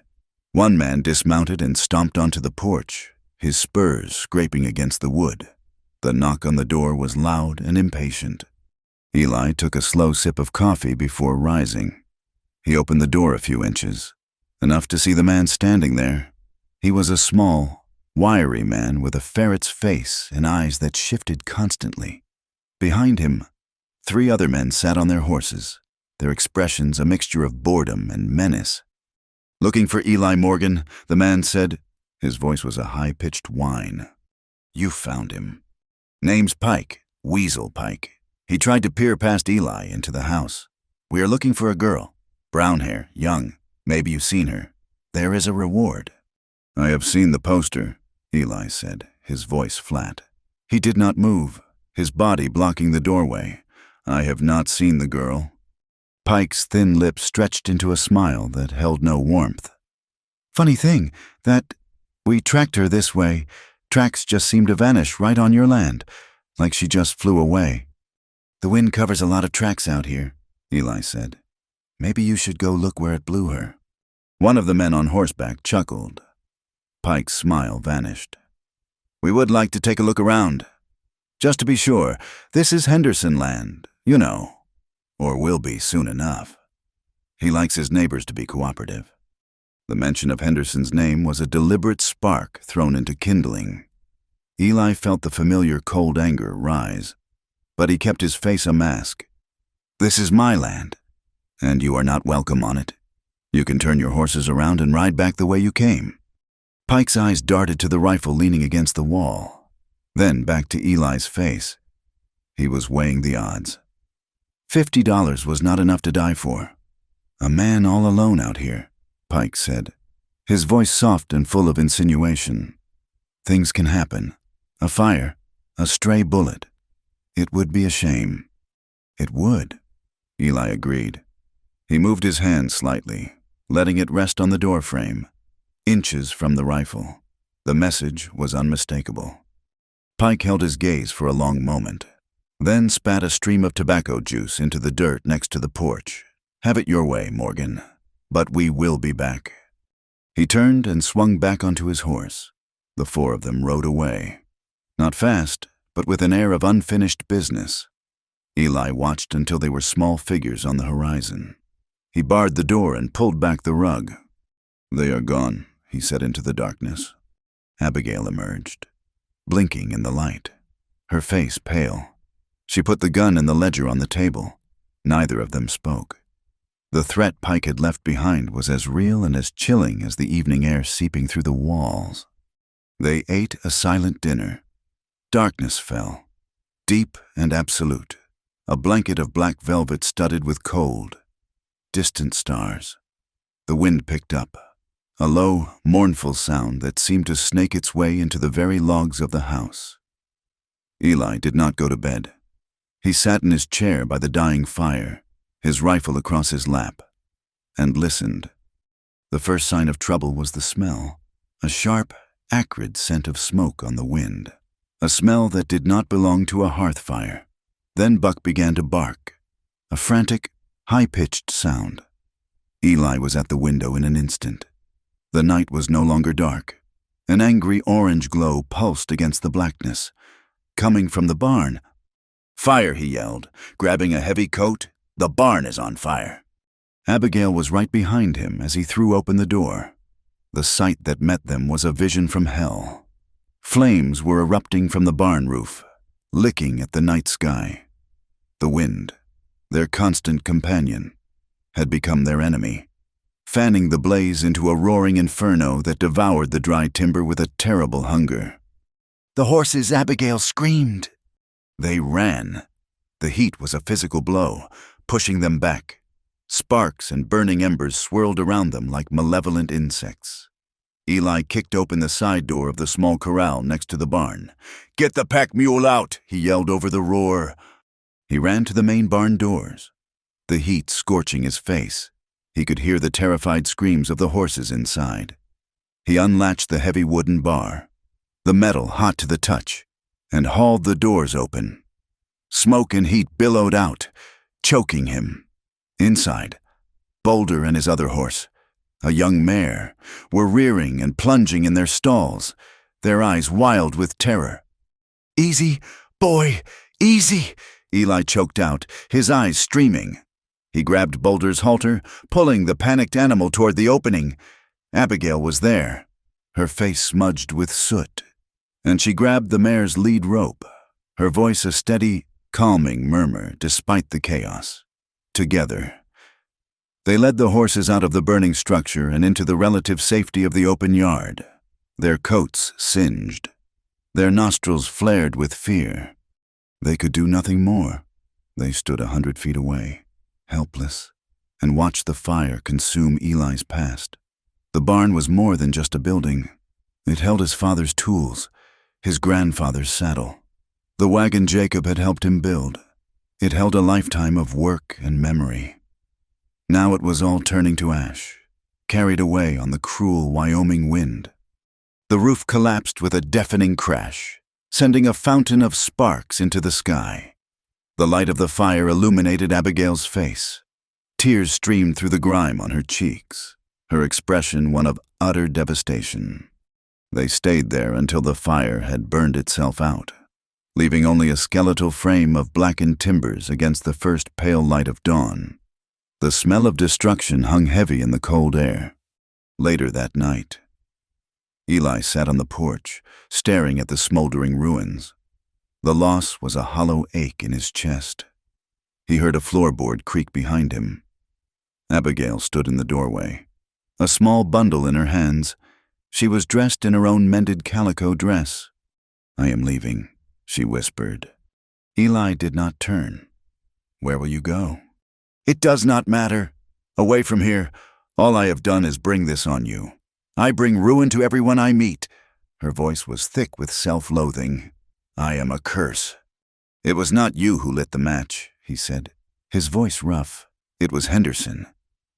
One man dismounted and stomped onto the porch, his spurs scraping against the wood. The knock on the door was loud and impatient. Eli took a slow sip of coffee before rising. He opened the door a few inches, enough to see the man standing there. He was a small, wiry man with a ferret's face and eyes that shifted constantly. Behind him, 3 other men sat on their horses, their expressions a mixture of boredom and menace. Looking for Eli Morgan, the man said. His voice was a high-pitched whine. You found him. Name's Pike, Weasel Pike. He tried to peer past Eli into the house. We are looking for a girl. Brown hair, young. Maybe you've seen her. There is a reward. I have seen the poster, Eli said, his voice flat. He did not move, his body blocking the doorway. I have not seen the girl. Pike's thin lips stretched into a smile that held no warmth. Funny thing, that we tracked her this way. Tracks just seemed to vanish right on your land, like she just flew away. The wind covers a lot of tracks out here, Eli said. Maybe you should go look where it blew her. One of the men on horseback chuckled. Pike's smile vanished. We would like to take a look around. Just to be sure, this is Henderson land, you know, or will be soon enough. He likes his neighbors to be cooperative. The mention of Henderson's name was a deliberate spark thrown into kindling. Eli felt the familiar cold anger rise, but he kept his face a mask. This is my land, and you are not welcome on it. You can turn your horses around and ride back the way you came. Pike's eyes darted to the rifle leaning against the wall, then back to Eli's face. He was weighing the odds. $50 was not enough to die for. A man all alone out here, Pike said, his voice soft and full of insinuation. Things can happen. A fire, a stray bullet. It would be a shame. It would, Eli agreed. He moved his hand slightly, letting it rest on the doorframe, inches from the rifle. The message was unmistakable. Pike held his gaze for a long moment, then spat a stream of tobacco juice into the dirt next to the porch. Have it your way, Morgan, but we will be back. He turned and swung back onto his horse. The four of them rode away. Not fast, but with an air of unfinished business. Eli watched until they were small figures on the horizon. He barred the door and pulled back the rug. They are gone, he said into the darkness. Abigail emerged, blinking in the light, her face pale. She put the gun and the ledger on the table. Neither of them spoke. The threat Pike had left behind was as real and as chilling as the evening air seeping through the walls. They ate a silent dinner. Darkness fell, deep and absolute, a blanket of black velvet studded with cold, distant stars. The wind picked up, a low, mournful sound that seemed to snake its way into the very logs of the house. Eli did not go to bed. He sat in his chair by the dying fire, his rifle across his lap, and listened. The first sign of trouble was the smell, a sharp, acrid scent of smoke on the wind, a smell that did not belong to a hearth fire. Then Buck began to bark, a frantic, high-pitched sound. Eli was at the window in an instant. The night was no longer dark. An angry orange glow pulsed against the blackness. Coming from the barn. "Fire!" he yelled, grabbing a heavy coat. "The barn is on fire!" Abigail was right behind him as he threw open the door. The sight that met them was a vision from hell. Flames were erupting from the barn roof, licking at the night sky. The wind, their constant companion, had become their enemy, fanning the blaze into a roaring inferno that devoured the dry timber with a terrible hunger. "The horses!" Abigail screamed. They ran. The heat was a physical blow, pushing them back. Sparks and burning embers swirled around them like malevolent insects. Eli kicked open the side door of the small corral next to the barn. "Get the pack mule out!" he yelled over the roar. He ran to the main barn doors, the heat scorching his face. He could hear the terrified screams of the horses inside. He unlatched the heavy wooden bar, the metal hot to the touch, and hauled the doors open. Smoke and heat billowed out, choking him. Inside, Boulder and his other horse, a young mare, were rearing and plunging in their stalls, their eyes wild with terror. "Easy, boy, easy," Eli choked out, his eyes streaming. He grabbed Boulder's halter, pulling the panicked animal toward the opening. Abigail was there, her face smudged with soot, and she grabbed the mare's lead rope, her voice a steady, calming murmur despite the chaos. Together, they led the horses out of the burning structure and into the relative safety of the open yard, their coats singed, their nostrils flared with fear. They could do nothing more. They stood 100 feet away, helpless, and watched the fire consume Eli's past. The barn was more than just a building. It held his father's tools, his grandfather's saddle. The wagon Jacob had helped him build. It held a lifetime of work and memory. Now it was all turning to ash, carried away on the cruel Wyoming wind. The roof collapsed with a deafening crash, sending a fountain of sparks into the sky. The light of the fire illuminated Abigail's face. Tears streamed through the grime on her cheeks, her expression one of utter devastation. They stayed there until the fire had burned itself out, leaving only a skeletal frame of blackened timbers against the first pale light of dawn. The smell of destruction hung heavy in the cold air. Later that night, Eli sat on the porch, staring at the smoldering ruins. The loss was a hollow ache in his chest. He heard a floorboard creak behind him. Abigail stood in the doorway, a small bundle in her hands. She was dressed in her own mended calico dress. "I am leaving," she whispered. Eli did not turn. "Where will you go?" "It does not matter. Away from here. All I have done is bring this on you. I bring ruin to everyone I meet." Her voice was thick with self-loathing. "I am a curse." "It was not you who lit the match," he said, his voice rough. "It was Henderson.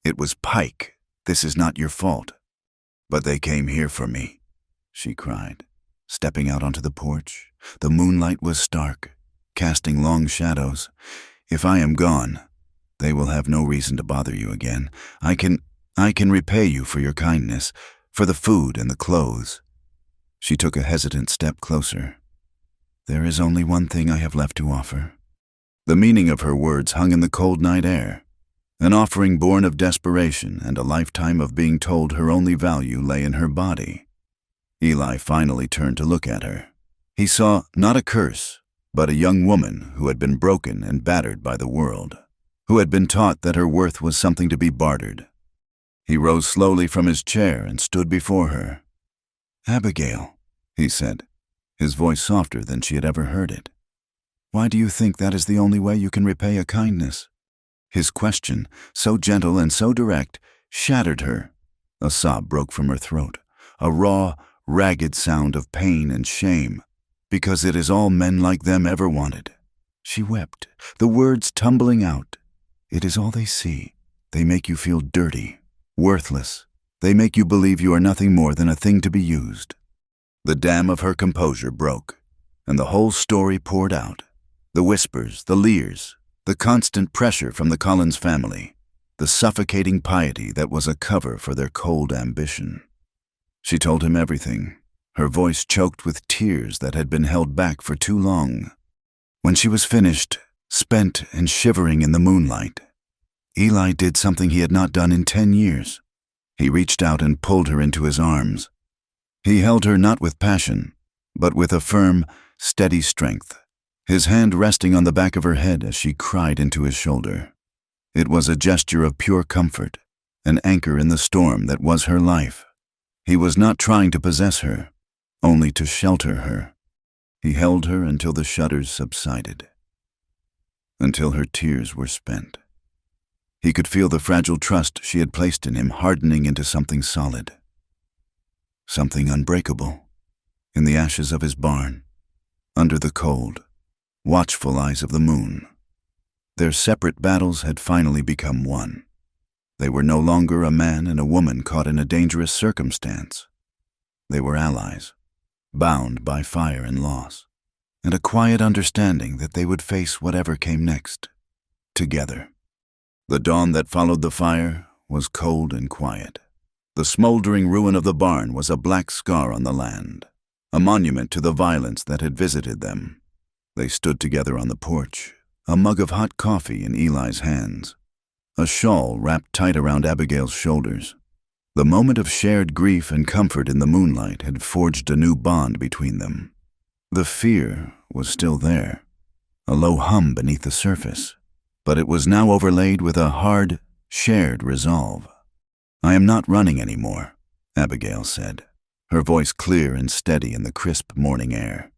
It was Pike. This is not your fault." "But they came here for me," she cried, stepping out onto the porch. The moonlight was stark, casting long shadows. "If I am gone, they will have no reason to bother you again. I can repay you for your kindness, for the food and the clothes." She took a hesitant step closer. "There is only one thing I have left to offer." The meaning of her words hung in the cold night air, an offering born of desperation and a lifetime of being told her only value lay in her body. Eli finally turned to look at her. He saw not a curse, but a young woman who had been broken and battered by the world, who had been taught that her worth was something to be bartered. He rose slowly from his chair and stood before her. "Abigail," he said, his voice softer than she had ever heard it. "Why do you think that is the only way you can repay a kindness?" His question, so gentle and so direct, shattered her. A sob broke from her throat, a raw, ragged sound of pain and shame, because it is all men like them ever wanted. She wept, the words tumbling out. "It is all they see. They make you feel dirty, worthless. They make you believe you are nothing more than a thing to be used." The dam of her composure broke, and the whole story poured out. The whispers, the leers, the constant pressure from the Collins family, the suffocating piety that was a cover for their cold ambition. She told him everything, her voice choked with tears that had been held back for too long. When she was finished, spent and shivering in the moonlight, Eli did something he had not done in 10 years. He reached out and pulled her into his arms. He held her not with passion, but with a firm, steady strength, his hand resting on the back of her head as she cried into his shoulder. It was a gesture of pure comfort, an anchor in the storm that was her life. He was not trying to possess her, only to shelter her. He held her until the shudders subsided, until her tears were spent. He could feel the fragile trust she had placed in him hardening into something solid, something unbreakable. In the ashes of his barn, under the cold, watchful eyes of the moon, their separate battles had finally become one. They were no longer a man and a woman caught in a dangerous circumstance. They were allies, bound by fire and loss, and a quiet understanding that they would face whatever came next, together. The dawn that followed the fire was cold and quiet. The smoldering ruin of the barn was a black scar on the land, a monument to the violence that had visited them. They stood together on the porch, a mug of hot coffee in Eli's hands, a shawl wrapped tight around Abigail's shoulders. The moment of shared grief and comfort in the moonlight had forged a new bond between them. The fear was still there, a low hum beneath the surface, but it was now overlaid with a hard, shared resolve. "I am not running anymore," Abigail said, her voice clear and steady in the crisp morning air.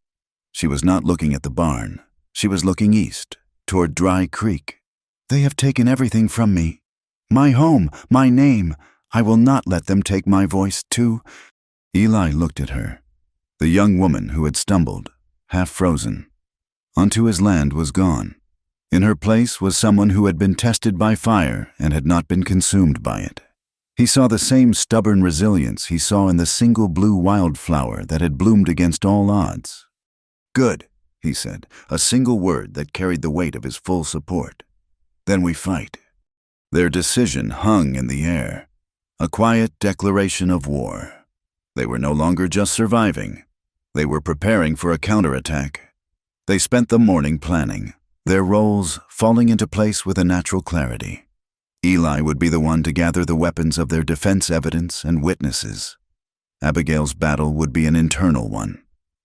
She was not looking at the barn. She was looking east, toward Dry Creek. "They have taken everything from me. My home, my name. I will not let them take my voice, too." Eli looked at her. The young woman who had stumbled, half frozen, onto his land was gone. In her place was someone who had been tested by fire and had not been consumed by it. He saw the same stubborn resilience he saw in the single blue wildflower that had bloomed against all odds. "Good," he said, a single word that carried the weight of his full support. "Then we fight." Their decision hung in the air, a quiet declaration of war. They were no longer just surviving. They were preparing for a counterattack. They spent the morning planning, their roles falling into place with a natural clarity. Eli would be the one to gather the weapons of their defense evidence and witnesses. Abigail's battle would be an internal one,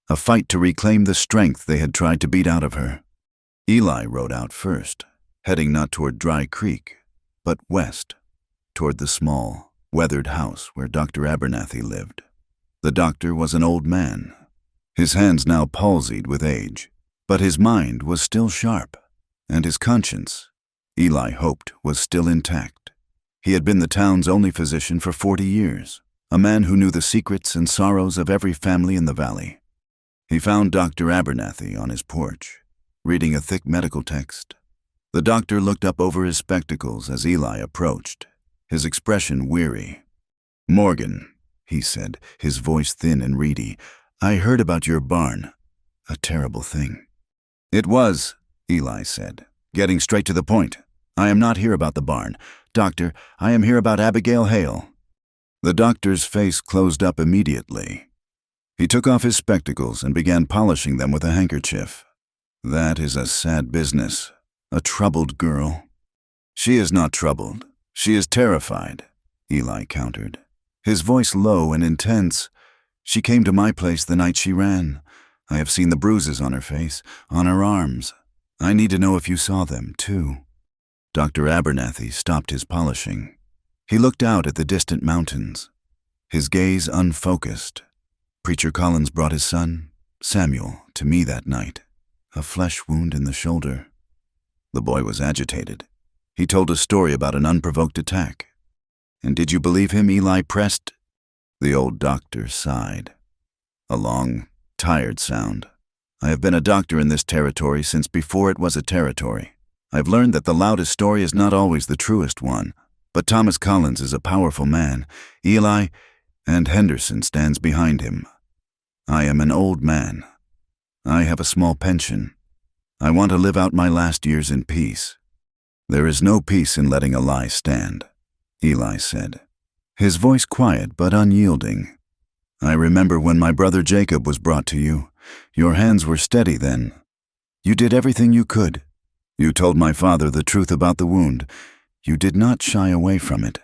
a fight to reclaim the strength they had tried to beat out of her. Eli rode out first, heading not toward Dry Creek, but west, toward the small, weathered house where Dr. Abernathy lived. The doctor was an old man, his hands now palsied with age, but his mind was still sharp, and his conscience, Eli hoped, was still intact. He had been the town's only physician for 40 years, a man who knew the secrets and sorrows of every family in the valley. He found Dr. Abernathy on his porch, reading a thick medical text. The doctor looked up over his spectacles as Eli approached, his expression weary. "Morgan," he said, his voice thin and reedy, "I heard about your barn. A terrible thing." "It was," Eli said, getting straight to the point. "I am not here about the barn. Doctor, I am here about Abigail Hale." The doctor's face closed up immediately. He took off his spectacles and began polishing them with a handkerchief. "That is a sad business. A troubled girl." "She is not troubled. She is terrified," Eli countered, his voice low and intense. "She came to my place the night she ran. I have seen the bruises on her face, on her arms. I need to know if you saw them, too." Dr. Abernathy stopped his polishing. He looked out at the distant mountains, his gaze unfocused. "Preacher Collins brought his son, Samuel, to me that night, a flesh wound in the shoulder." The boy was agitated. He told a story about an unprovoked attack. "And did you believe him?" Eli pressed. The old doctor sighed. A long, tired sound. "I have been a doctor in this territory since before it was a territory. I've learned that the loudest story is not always the truest one. But Thomas Collins is a powerful man, Eli, and Henderson stands behind him. I am an old man. I have a small pension. I want to live out my last years in peace." "There is no peace in letting a lie stand," Eli said, his voice quiet but unyielding. "I remember when my brother Jacob was brought to you. Your hands were steady then. You did everything you could. You told my father the truth about the wound. You did not shy away from it."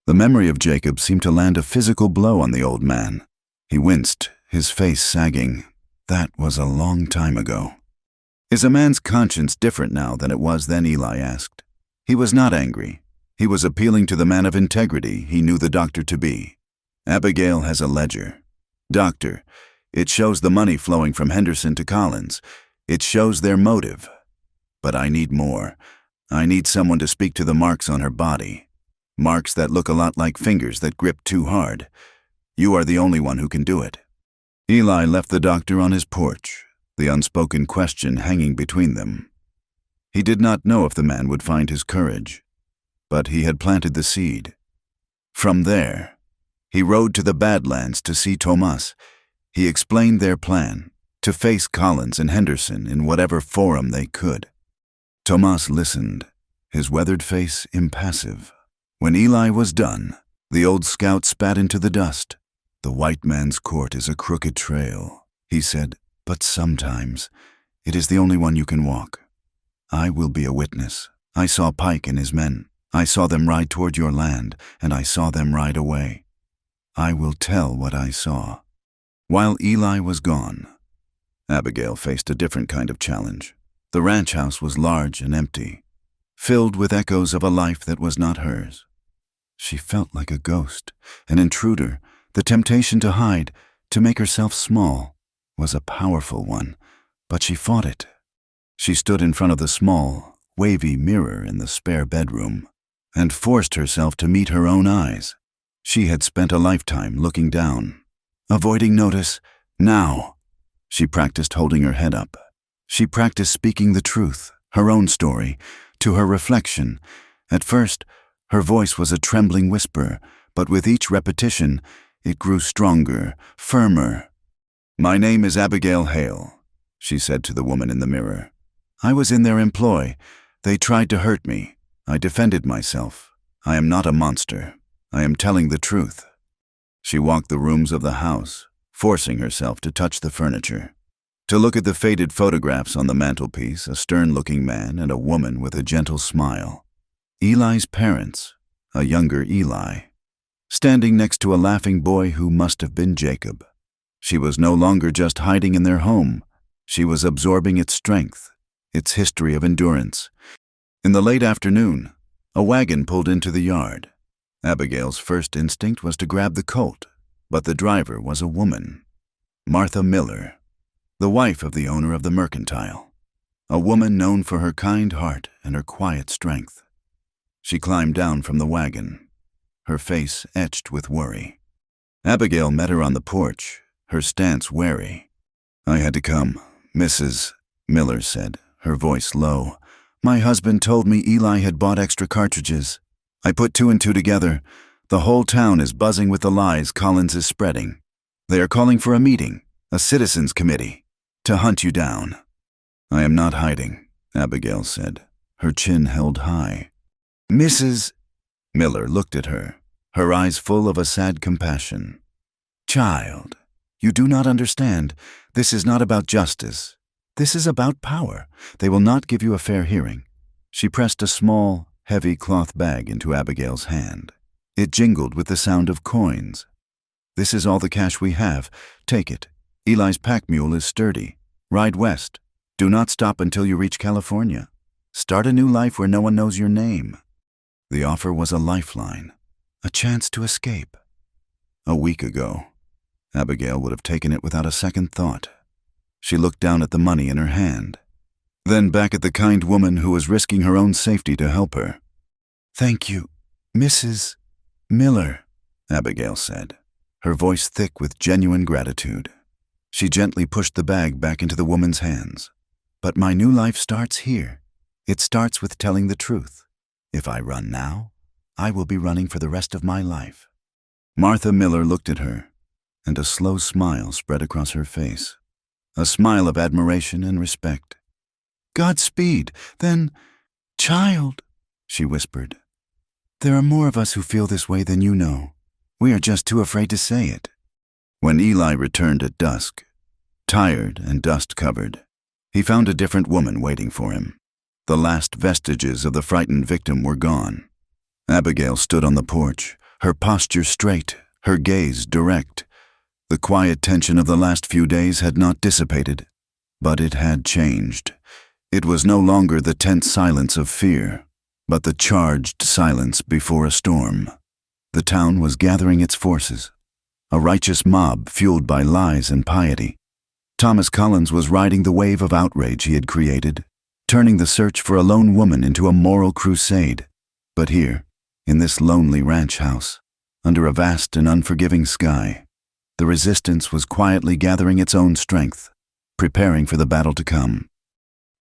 The memory of Jacob seemed to land a physical blow on the old man. He winced, his face sagging. That was a long time ago. "Is a man's conscience different now than it was then?" Eli asked. He was not angry. He was appealing to the man of integrity he knew the doctor to be. "Abigail has a ledger. Doctor, it shows the money flowing from Henderson to Collins. It shows their motive. But I need more. I need someone to speak to the marks on her body. Marks that look a lot like fingers that grip too hard. You are the only one who can do it." Eli left the doctor on his porch, the unspoken question hanging between them. He did not know if the man would find his courage, but he had planted the seed. From there, he rode to the Badlands to see Tomas. He explained their plan, to face Collins and Henderson in whatever forum they could. Tomas listened, his weathered face impassive. When Eli was done, the old scout spat into the dust. "The white man's court is a crooked trail," he said, "but sometimes it is the only one you can walk. I will be a witness. I saw Pike and his men. I saw them ride toward your land, and I saw them ride away. I will tell what I saw." While Eli was gone, Abigail faced a different kind of challenge. The ranch house was large and empty, filled with echoes of a life that was not hers. She felt like a ghost, an intruder. The temptation to hide, to make herself small, was a powerful one, but she fought it. She stood in front of the small, wavy mirror in the spare bedroom and forced herself to meet her own eyes. She had spent a lifetime looking down, avoiding notice. Now, she practiced holding her head up. She practiced speaking the truth, her own story, to her reflection. At first, her voice was a trembling whisper, but with each repetition, it grew stronger, firmer. "My name is Abigail Hale," she said to the woman in the mirror. "I was in their employ. They tried to hurt me. I defended myself. I am not a monster. I am telling the truth." She walked the rooms of the house, forcing herself to touch the furniture, to look at the faded photographs on the mantelpiece, a stern-looking man and a woman with a gentle smile. Eli's parents, a younger Eli, standing next to a laughing boy who must have been Jacob. She was no longer just hiding in their home. She was absorbing its strength, its history of endurance. In the late afternoon, a wagon pulled into the yard. Abigail's first instinct was to grab the colt, But the driver was a woman, Martha Miller, the wife of the owner of the mercantile, a woman known for her kind heart and her quiet strength. She climbed down from the wagon, her face etched with worry. Abigail met her on the porch, her stance wary. "I had to come," Mrs. Miller said, her voice low. "My husband told me Eli had bought extra cartridges. I put two and two together. The whole town is buzzing with the lies Collins is spreading. They are calling for a meeting, a citizens' committee, to hunt you down." "I am not hiding," Abigail said, her chin held high. Mrs. Miller looked at her, her eyes full of a sad compassion. "Child, you do not understand. This is not about justice. This is about power. They will not give you a fair hearing." She pressed a small, heavy cloth bag into Abigail's hand. It jingled with the sound of coins. "This is all the cash we have. Take it. Eli's pack mule is sturdy. Ride west. Do not stop until you reach California. Start a new life where no one knows your name." The offer was a lifeline, a chance to escape. A week ago, Abigail would have taken it without a second thought. She looked down at the money in her hand, then back at the kind woman who was risking her own safety to help her. "Thank you, Mrs. Miller," Abigail said, her voice thick with genuine gratitude. She gently pushed the bag back into the woman's hands. "But my new life starts here. It starts with telling the truth. If I run now, I will be running for the rest of my life." Martha Miller looked at her, and a slow smile spread across her face, a smile of admiration and respect. "Godspeed, then, child," she whispered. "There are more of us who feel this way than you know. We are just too afraid to say it." When Eli returned at dusk, tired and dust-covered, he found a different woman waiting for him. The last vestiges of the frightened victim were gone. Abigail stood on the porch, her posture straight, her gaze direct. The quiet tension of the last few days had not dissipated, but it had changed. It was no longer the tense silence of fear, but the charged silence before a storm. The town was gathering its forces, a righteous mob fueled by lies and piety. Thomas Collins was riding the wave of outrage he had created, turning the search for a lone woman into a moral crusade. But here, in this lonely ranch house, under a vast and unforgiving sky, the resistance was quietly gathering its own strength, preparing for the battle to come.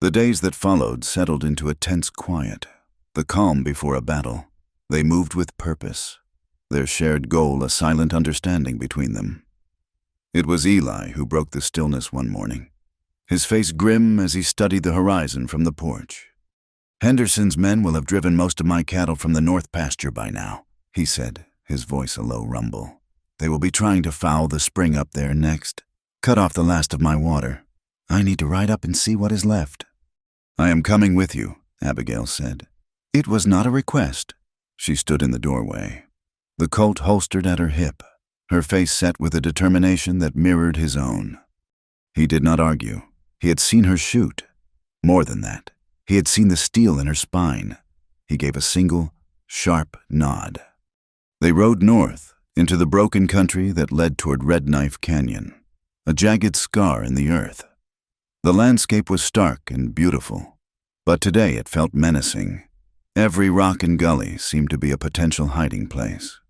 The days that followed settled into a tense quiet, the calm before a battle. They moved with purpose, their shared goal a silent understanding between them. It was Eli who broke the stillness one morning, his face grim as he studied the horizon from the porch. "Henderson's men will have driven most of my cattle from the north pasture by now," he said, his voice a low rumble. "They will be trying to foul the spring up there next, cut off the last of my water. I need to ride up and see what is left." "I am coming with you," Abigail said. It was not a request. She stood in the doorway, the Colt holstered at her hip, her face set with a determination that mirrored his own. He did not argue. He had seen her shoot. More than that, he had seen the steel in her spine. He gave a single, sharp nod. They rode north into the broken country that led toward Red Knife Canyon, a jagged scar in the earth. The landscape was stark and beautiful, but today it felt menacing. Every rock and gully seemed to be a potential hiding place.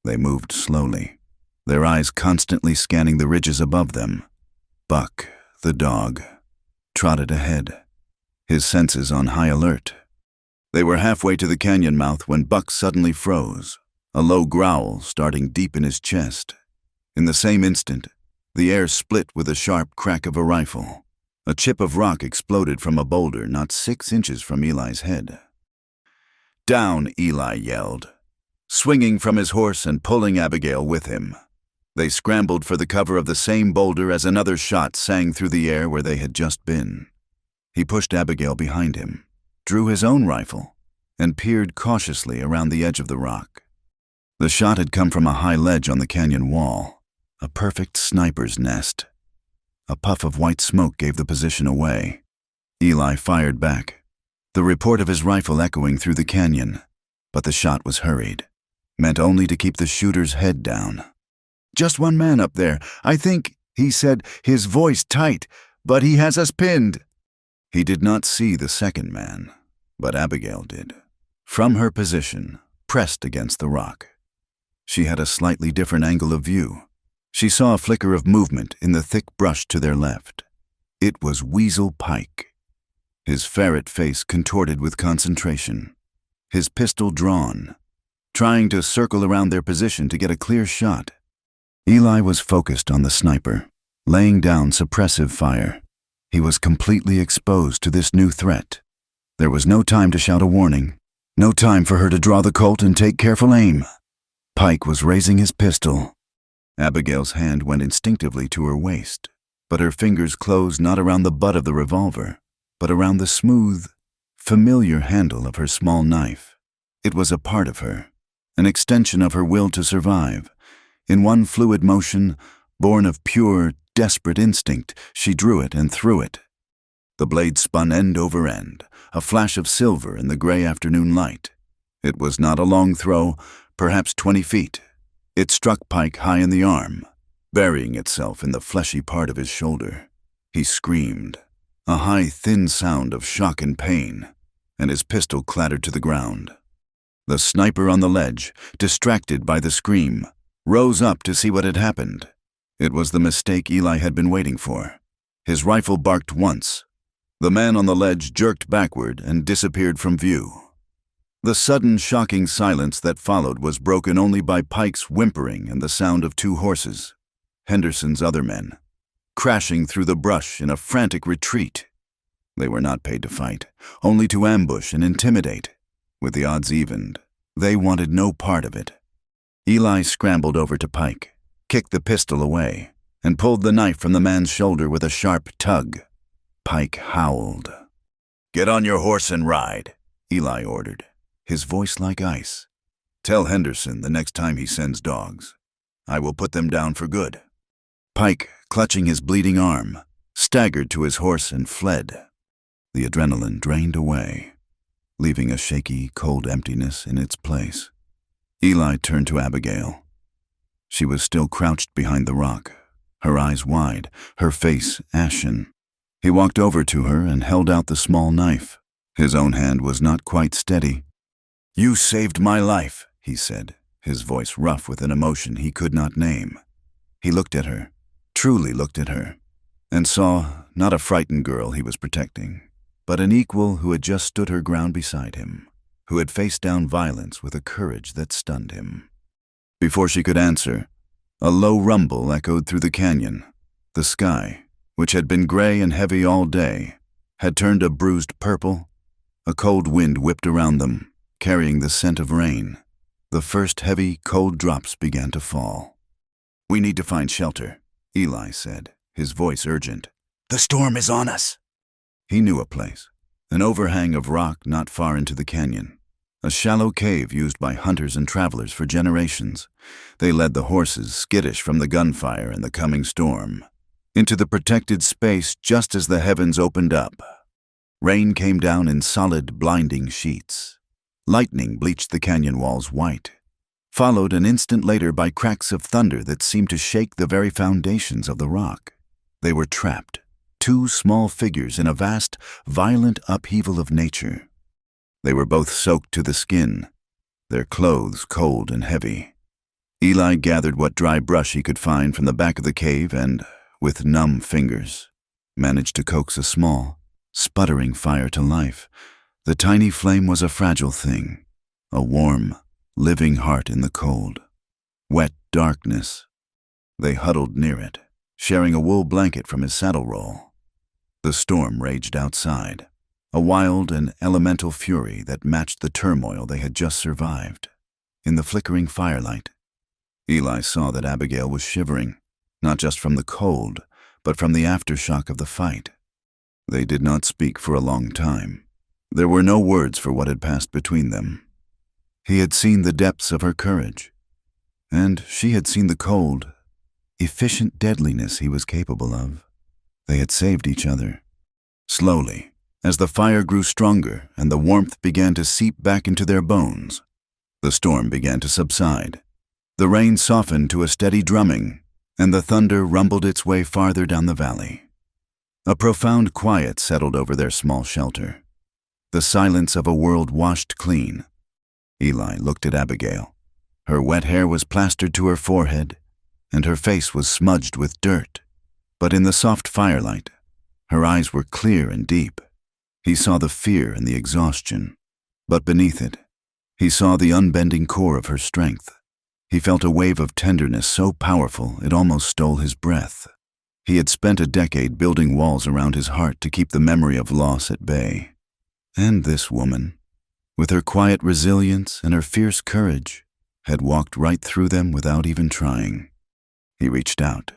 They moved slowly, their eyes constantly scanning the ridges above them. Buck, the dog, trotted ahead, his senses on high alert. They were halfway to the canyon mouth when Buck suddenly froze, a low growl starting deep in his chest. In the same instant, the air split with the sharp crack of a rifle. A chip of rock exploded from a boulder not 6 inches from Eli's head. "Down!" Eli yelled, swinging from his horse and pulling Abigail with him. They scrambled for the cover of the same boulder as another shot sang through the air where they had just been. He pushed Abigail behind him, drew his own rifle, and peered cautiously around the edge of the rock. The shot had come from a high ledge on the canyon wall, a perfect sniper's nest. A puff of white smoke gave the position away. Eli fired back, the report of his rifle echoing through the canyon, but the shot was hurried, meant only to keep the shooter's head down. "Just one man up there. I think," he said, his voice tight, "but he has us pinned." He did not see the second man, but Abigail did. From her position, pressed against the rock, she had a slightly different angle of view. She saw a flicker of movement in the thick brush to their left. It was Weasel Pike, his ferret face contorted with concentration, his pistol drawn, trying to circle around their position to get a clear shot. Eli was focused on the sniper, laying down suppressive fire. He was completely exposed to this new threat. There was no time to shout a warning, no time for her to draw the Colt and take careful aim. Pike was raising his pistol. Abigail's hand went instinctively to her waist, but her fingers closed not around the butt of the revolver, but around the smooth, familiar handle of her small knife. It was a part of her, an extension of her will to survive. In one fluid motion, born of pure, desperate instinct, she drew it and threw it. The blade spun end over end, a flash of silver in the gray afternoon light. It was not a long throw, perhaps 20 feet. It struck Pike high in the arm, burying itself in the fleshy part of his shoulder. He screamed, a high, thin sound of shock and pain, and his pistol clattered to the ground. The sniper on the ledge, distracted by the scream, rose up to see what had happened. It was the mistake Eli had been waiting for. His rifle barked once. The man on the ledge jerked backward and disappeared from view. The sudden, shocking silence that followed was broken only by Pike's whimpering and the sound of 2 horses, Henderson's other men, crashing through the brush in a frantic retreat. They were not paid to fight, only to ambush and intimidate. With the odds evened, they wanted no part of it. Eli scrambled over to Pike, kicked the pistol away, and pulled the knife from the man's shoulder with a sharp tug. Pike howled. "Get on your horse and ride," Eli ordered, his voice like ice. "Tell Henderson the next time he sends dogs. I will put them down for good." Pike, clutching his bleeding arm, staggered to his horse and fled. The adrenaline drained away, leaving a shaky, cold emptiness in its place. Eli turned to Abigail. She was still crouched behind the rock, her eyes wide, her face ashen. He walked over to her and held out the small knife. His own hand was not quite steady. "You saved my life," he said, his voice rough with an emotion he could not name. He looked at her, truly looked at her, and saw not a frightened girl he was protecting, but an equal who had just stood her ground beside him, who had faced down violence with a courage that stunned him. Before she could answer, a low rumble echoed through the canyon. The sky, which had been gray and heavy all day, had turned a bruised purple. A cold wind whipped around them, carrying the scent of rain. The first heavy, cold drops began to fall. "We need to find shelter," Eli said, his voice urgent. "The storm is on us." He knew a place, an overhang of rock not far into the canyon, a shallow cave used by hunters and travelers for generations. They led the horses, skittish from the gunfire and the coming storm, into the protected space just as the heavens opened up. Rain came down in solid, blinding sheets. Lightning bleached the canyon walls white, followed an instant later by cracks of thunder that seemed to shake the very foundations of the rock. They were trapped, 2 small figures in a vast, violent upheaval of nature. They were both soaked to the skin, their clothes cold and heavy. Eli gathered what dry brush he could find from the back of the cave and, with numb fingers, managed to coax a small, sputtering fire to life. The tiny flame was a fragile thing, a warm, living heart in the cold. Wet darkness. They huddled near it, sharing a wool blanket from his saddle roll. The storm raged outside, a wild and elemental fury that matched the turmoil they had just survived. In the flickering firelight, Eli saw that Abigail was shivering, not just from the cold, but from the aftershock of the fight. They did not speak for a long time. There were no words for what had passed between them. He had seen the depths of her courage, and she had seen the cold, efficient deadliness he was capable of. They had saved each other. Slowly, as the fire grew stronger and the warmth began to seep back into their bones, the storm began to subside. The rain softened to a steady drumming, and the thunder rumbled its way farther down the valley. A profound quiet settled over their small shelter, the silence of a world washed clean. Eli looked at Abigail. Her wet hair was plastered to her forehead, and her face was smudged with dirt. But in the soft firelight, her eyes were clear and deep. He saw the fear and the exhaustion, but beneath it, he saw the unbending core of her strength. He felt a wave of tenderness so powerful it almost stole his breath. He had spent a decade building walls around his heart to keep the memory of loss at bay. And this woman, with her quiet resilience and her fierce courage, had walked right through them without even trying. He reached out,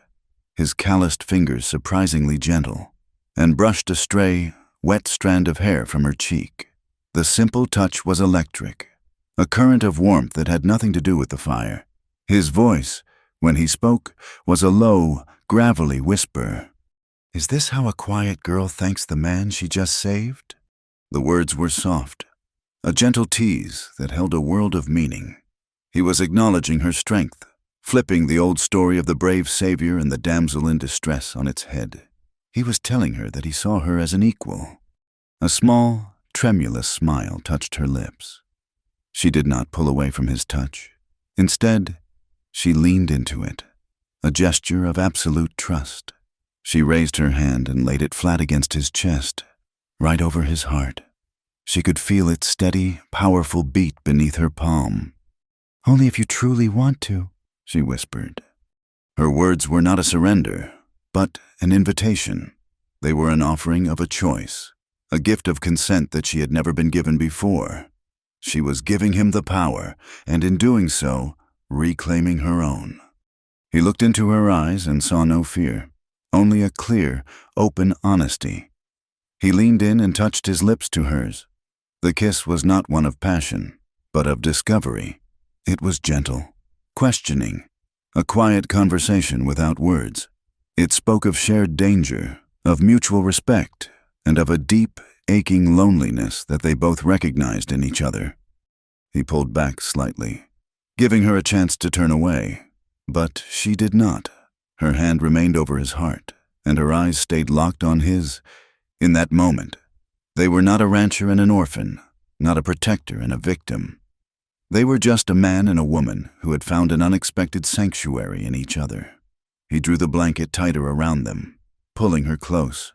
his calloused fingers surprisingly gentle, and brushed a stray, wet strand of hair from her cheek. The simple touch was electric, a current of warmth that had nothing to do with the fire. His voice, when he spoke, was a low, gravelly whisper. "Is this how a quiet girl thanks the man she just saved?" The words were soft, a gentle tease that held a world of meaning. He was acknowledging her strength, flipping the old story of the brave savior and the damsel in distress on its head. He was telling her that he saw her as an equal. A small, tremulous smile touched her lips. She did not pull away from his touch. Instead, she leaned into it, a gesture of absolute trust. She raised her hand and laid it flat against his chest, right over his heart. She could feel its steady, powerful beat beneath her palm. "Only if you truly want to," she whispered. Her words were not a surrender, but an invitation. They were an offering of a choice, a gift of consent that she had never been given before. She was giving him the power, and in doing so, reclaiming her own. He looked into her eyes and saw no fear, only a clear, open honesty. He leaned in and touched his lips to hers. The kiss was not one of passion, but of discovery. It was gentle, questioning, a quiet conversation without words. It spoke of shared danger, of mutual respect, and of a deep, aching loneliness that they both recognized in each other. He pulled back slightly, giving her a chance to turn away, but she did not. Her hand remained over his heart, and her eyes stayed locked on his. In that moment, they were not a rancher and an orphan, not a protector and a victim. They were just a man and a woman who had found an unexpected sanctuary in each other. He drew the blanket tighter around them, pulling her close.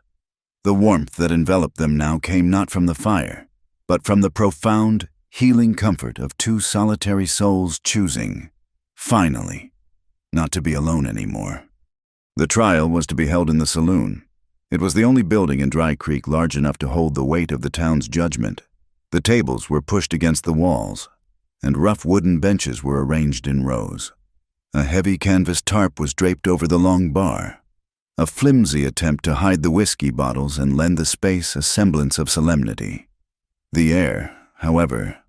The warmth that enveloped them now came not from the fire, but from the profound, healing comfort of two solitary souls choosing, finally, not to be alone anymore. The trial was to be held in the saloon. It was the only building in Dry Creek large enough to hold the weight of the town's judgment. The tables were pushed against the walls, and rough wooden benches were arranged in rows. A heavy canvas tarp was draped over the long bar, a flimsy attempt to hide the whiskey bottles and lend the space a semblance of solemnity. The air, however,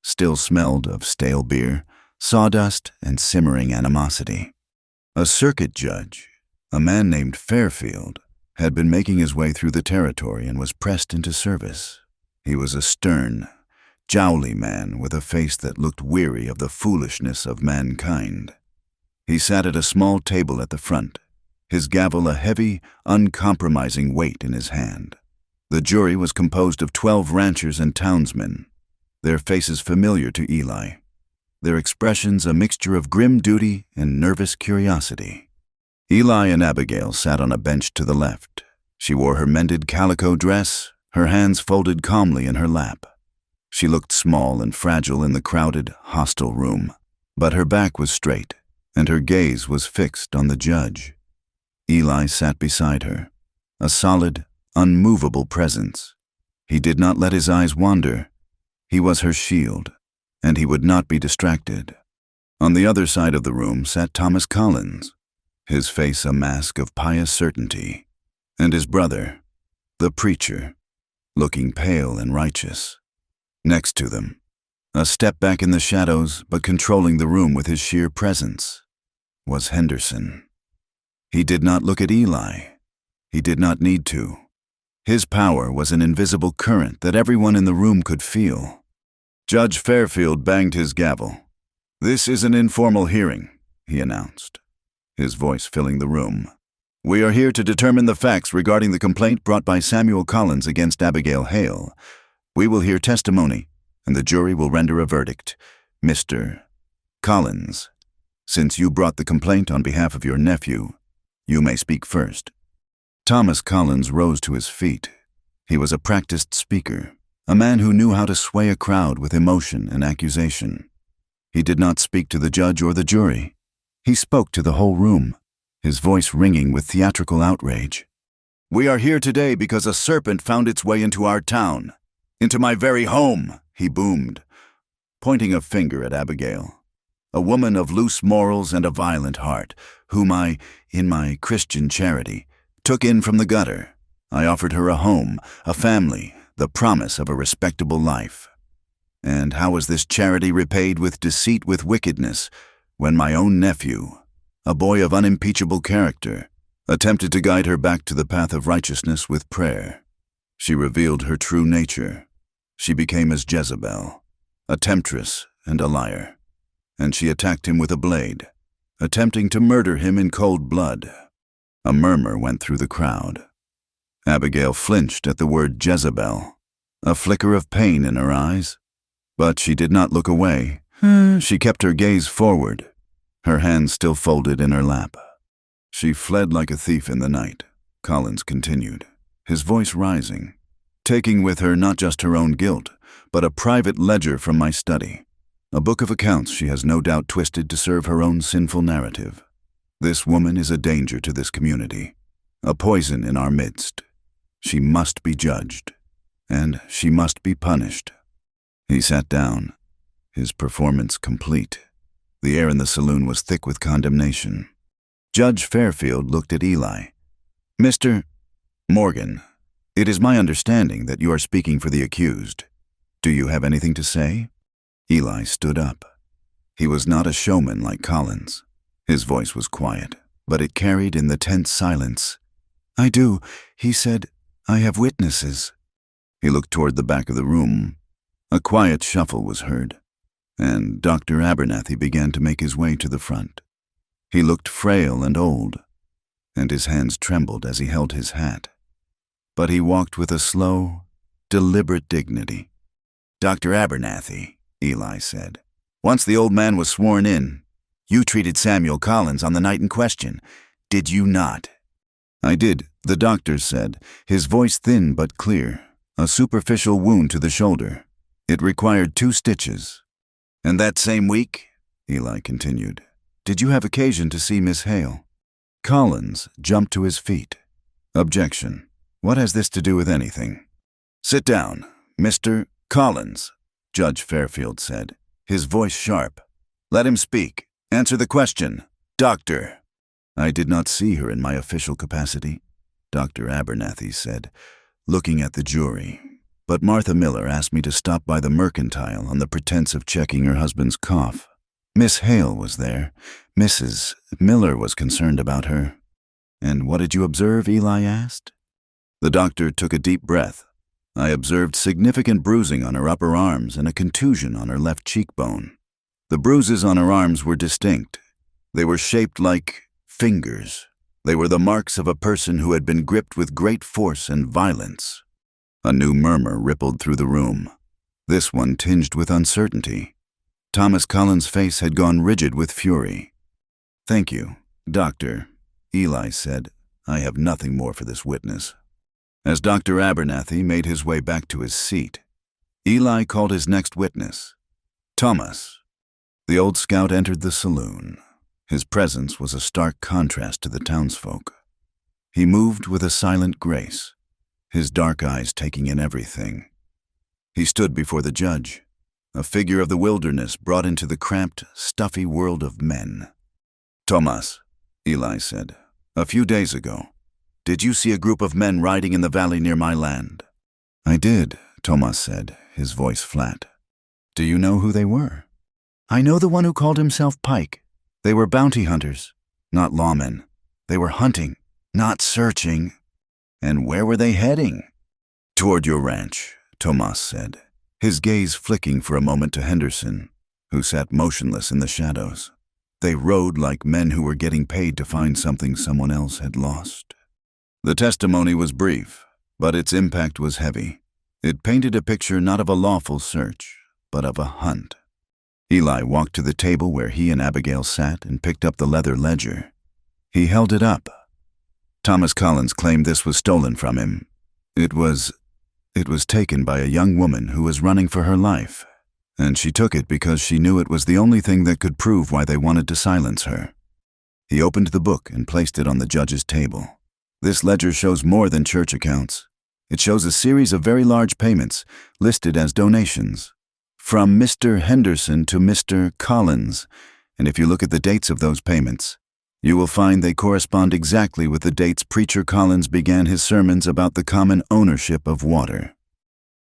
still smelled of stale beer, sawdust, and simmering animosity. A circuit judge, a man named Fairfield, had been making his way through the territory and was pressed into service. He was a stern, jowly man with a face that looked weary of the foolishness of mankind. He sat at a small table at the front, his gavel a heavy, uncompromising weight in his hand. The jury was composed of 12 ranchers and townsmen, their faces familiar to Eli, their expressions a mixture of grim duty and nervous curiosity. Eli and Abigail sat on a bench to the left. She wore her mended calico dress, her hands folded calmly in her lap. She looked small and fragile in the crowded, hostile room, but her back was straight, and her gaze was fixed on the judge. Eli sat beside her, a solid, unmovable presence. He did not let his eyes wander. He was her shield, and he would not be distracted. On the other side of the room sat Thomas Collins, his face a mask of pious certainty, and his brother, the preacher, looking pale and righteous. Next to them, a step back in the shadows but controlling the room with his sheer presence, was Henderson. He did not look at Eli. He did not need to. His power was an invisible current that everyone in the room could feel. Judge Fairfield banged his gavel. "This is an informal hearing. he announced, his voice filling the room. "We are here to determine the facts regarding the complaint brought by Samuel Collins against Abigail Hale. We will hear testimony, and the jury will render a verdict. Mr. Collins, since you brought the complaint on behalf of your nephew, you may speak first." Thomas Collins rose to his feet. He was a practiced speaker, a man who knew how to sway a crowd with emotion and accusation. He did not speak to the judge or the jury. He spoke to the whole room, his voice ringing with theatrical outrage. "We are here today because a serpent found its way into our town, into my very home," he boomed, pointing a finger at Abigail, a woman of loose morals and a violent heart, whom I, in my Christian charity, took in from the gutter. I offered her a home, a family, the promise of a respectable life. And how was this charity repaid with deceit, with wickedness, when my own nephew, a boy of unimpeachable character, attempted to guide her back to the path of righteousness with prayer? She revealed her true nature. She became as Jezebel, a temptress and a liar, and she attacked him with a blade, attempting to murder him in cold blood. A murmur went through the crowd. Abigail flinched at the word Jezebel, a flicker of pain in her eyes. But she did not look away. She kept her gaze forward, her hands still folded in her lap. "She fled like a thief in the night," Collins continued, his voice rising, "taking with her not just her own guilt, but a private ledger from my study, a book of accounts she has no doubt twisted to serve her own sinful narrative. This woman is a danger to this community, a poison in our midst. She must be judged, and she must be punished." He sat down, his performance complete. The air in the saloon was thick with condemnation. Judge Fairfield looked at Eli. "Mr. Morgan, it is my understanding that you are speaking for the accused. Do you have anything to say?" Eli stood up. He was not a showman like Collins. His voice was quiet, but it carried in the tense silence. "I do," he said. "I have witnesses." He looked toward the back of the room. A quiet shuffle was heard, and Dr. Abernathy began to make his way to the front. He looked frail and old, and his hands trembled as he held his hat. But he walked with a slow, deliberate dignity. "Dr. Abernathy," Eli said, "once the old man was sworn in, you treated Samuel Collins on the night in question, did you not?" "I did," the doctor said, his voice thin but clear, a superficial wound to the shoulder. "It required 2 stitches. And that same week," Eli continued, "did you have occasion to see Miss Hale?" Collins jumped to his feet. "Objection. What has this to do with anything?" "Sit down, Mr. Collins," Judge Fairfield said, his voice sharp. "Let him speak. Answer the question. Doctor." "I did not see her in my official capacity," Dr. Abernathy said, looking at the jury. "But Martha Miller asked me to stop by the Mercantile on the pretense of checking her husband's cough. Miss Hale was there. Mrs. Miller was concerned about her." "And what did you observe?" Eli asked. The doctor took a deep breath. "I observed significant bruising on her upper arms and a contusion on her left cheekbone. The bruises on her arms were distinct. They were shaped like fingers. They were the marks of a person who had been gripped with great force and violence." A new murmur rippled through the room, this one tinged with uncertainty. Thomas Collins' face had gone rigid with fury. "Thank you, Doctor," Eli said. "I have nothing more for this witness." As Dr. Abernathy made his way back to his seat, Eli called his next witness, Thomas. The old scout entered the saloon. His presence was a stark contrast to the townsfolk. He moved with a silent grace, his dark eyes taking in everything. He stood before the judge, a figure of the wilderness brought into the cramped, stuffy world of men. "Thomas," Eli said, "a few days ago, did you see a group of men riding in the valley near my land?" "I did," Thomas said, his voice flat. "Do you know who they were?" "I know the one who called himself Pike. They were bounty hunters, not lawmen. They were hunting, not searching." "And where were they heading?" "Toward your ranch," Thomas said, his gaze flicking for a moment to Henderson, who sat motionless in the shadows. They rode like men who were getting paid to find something someone else had lost. The testimony was brief, but its impact was heavy. It painted a picture not of a lawful search, but of a hunt. Eli walked to the table where he and Abigail sat and picked up the leather ledger. He held it up. Thomas Collins claimed this was stolen from him. It was taken by a young woman who was running for her life, and she took it because she knew it was the only thing that could prove why they wanted to silence her. He opened the book and placed it on the judge's table. This ledger shows more than church accounts. It shows a series of very large payments, listed as donations, from Mr. Henderson to Mr. Collins, and if you look at the dates of those payments, you will find they correspond exactly with the dates Preacher Collins began his sermons about the common ownership of water.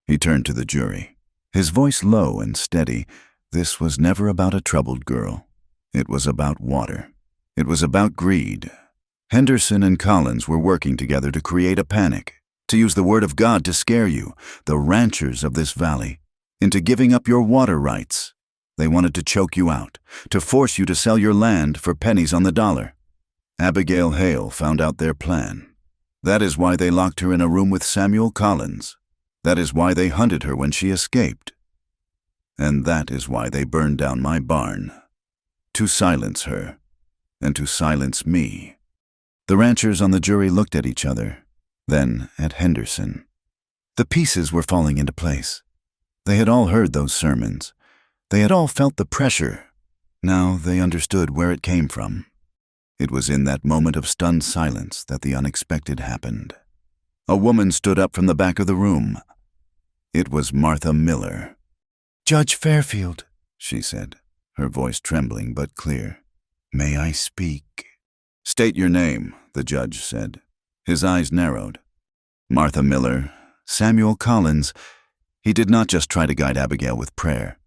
He turned to the jury, his voice low and steady. This was never about a troubled girl. It was about water. It was about greed. Henderson and Collins were working together to create a panic, to use the word of God to scare you, the ranchers of this valley, into giving up your water rights. They wanted to choke you out, to force you to sell your land for pennies on the dollar. Abigail Hale found out their plan. That is why they locked her in a room with Samuel Collins. That is why they hunted her when she escaped. And that is why they burned down my barn. To silence her, and to silence me. The ranchers on the jury looked at each other, then at Henderson. The pieces were falling into place. They had all heard those sermons. They had all felt the pressure. Now they understood where it came from. It was in that moment of stunned silence that the unexpected happened. A woman stood up from the back of the room. It was Martha Miller. "Judge Fairfield," she said, her voice trembling but clear. "May I speak?" "State your name," the judge said. His eyes narrowed. Martha Miller, Samuel Collins. He did not just try to guide Abigail with prayer.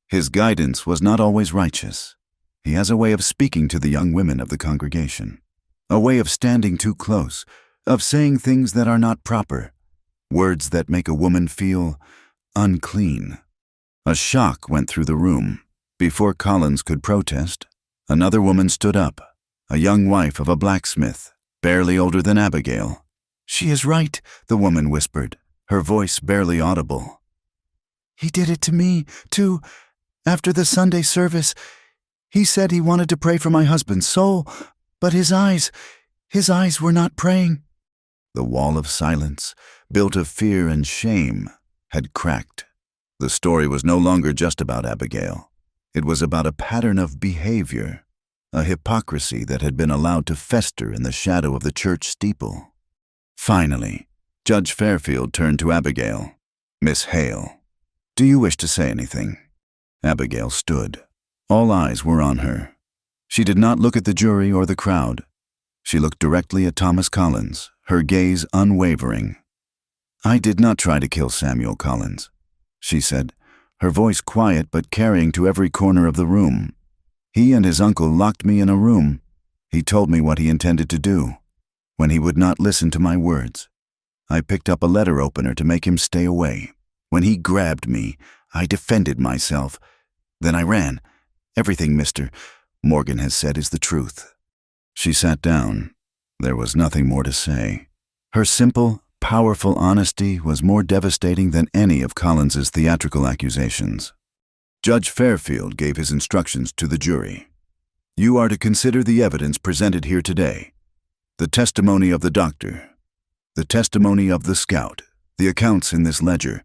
His guidance was not always righteous. He has a way of speaking to the young women of the congregation, a way of standing too close, of saying things that are not proper, words that make a woman feel unclean. A shock went through the room. Before Collins could protest, another woman stood up, a young wife of a blacksmith, barely older than Abigail. "She is right," the woman whispered, her voice barely audible. "He did it to me, too. After the Sunday service, he said he wanted to pray for my husband's soul, but his eyes were not praying." The wall of silence, built of fear and shame, had cracked. The story was no longer just about Abigail. It was about a pattern of behavior, a hypocrisy that had been allowed to fester in the shadow of the church steeple. Finally, Judge Fairfield turned to Abigail. "Miss Hale, do you wish to say anything?" Abigail stood. All eyes were on her. She did not look at the jury or the crowd. She looked directly at Thomas Collins, her gaze unwavering. "I did not try to kill Samuel Collins," she said, her voice quiet but carrying to every corner of the room. "He and his uncle locked me in a room. He told me what he intended to do. When he would not listen to my words, I picked up a letter opener to make him stay away. When he grabbed me, I defended myself. Then I ran. Everything Mr. Morgan has said is the truth." She sat down. There was nothing more to say. Her simple, powerful honesty was more devastating than any of Collins's theatrical accusations. Judge Fairfield gave his instructions to the jury. "You are to consider the evidence presented here today. The testimony of the doctor, the testimony of the scout, the accounts in this ledger,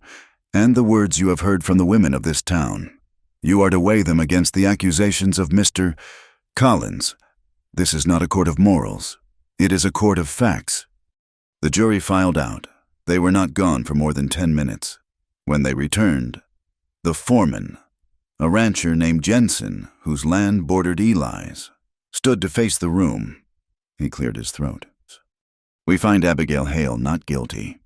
and the words you have heard from the women of this town. You are to weigh them against the accusations of Mr. Collins. This is not a court of morals. It is a court of facts." The jury filed out. They were not gone for more than 10 minutes. When they returned, the foreman, a rancher named Jensen, whose land bordered Eli's, stood to face the room. He cleared his throat. "We find Abigail Hale not guilty."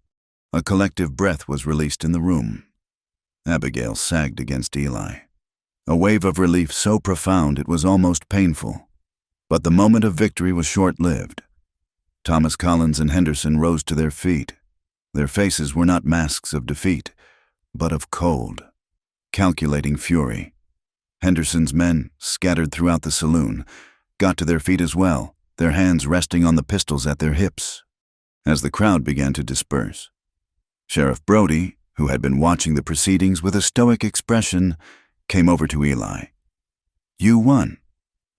A collective breath was released in the room. Abigail sagged against Eli. A wave of relief so profound it was almost painful. But the moment of victory was short-lived. Thomas Collins and Henderson rose to their feet. Their faces were not masks of defeat, but of cold, calculating fury. Henderson's men, scattered throughout the saloon, got to their feet as well, their hands resting on the pistols at their hips. As the crowd began to disperse, Sheriff Brody, who had been watching the proceedings with a stoic expression, came over to Eli. "You won,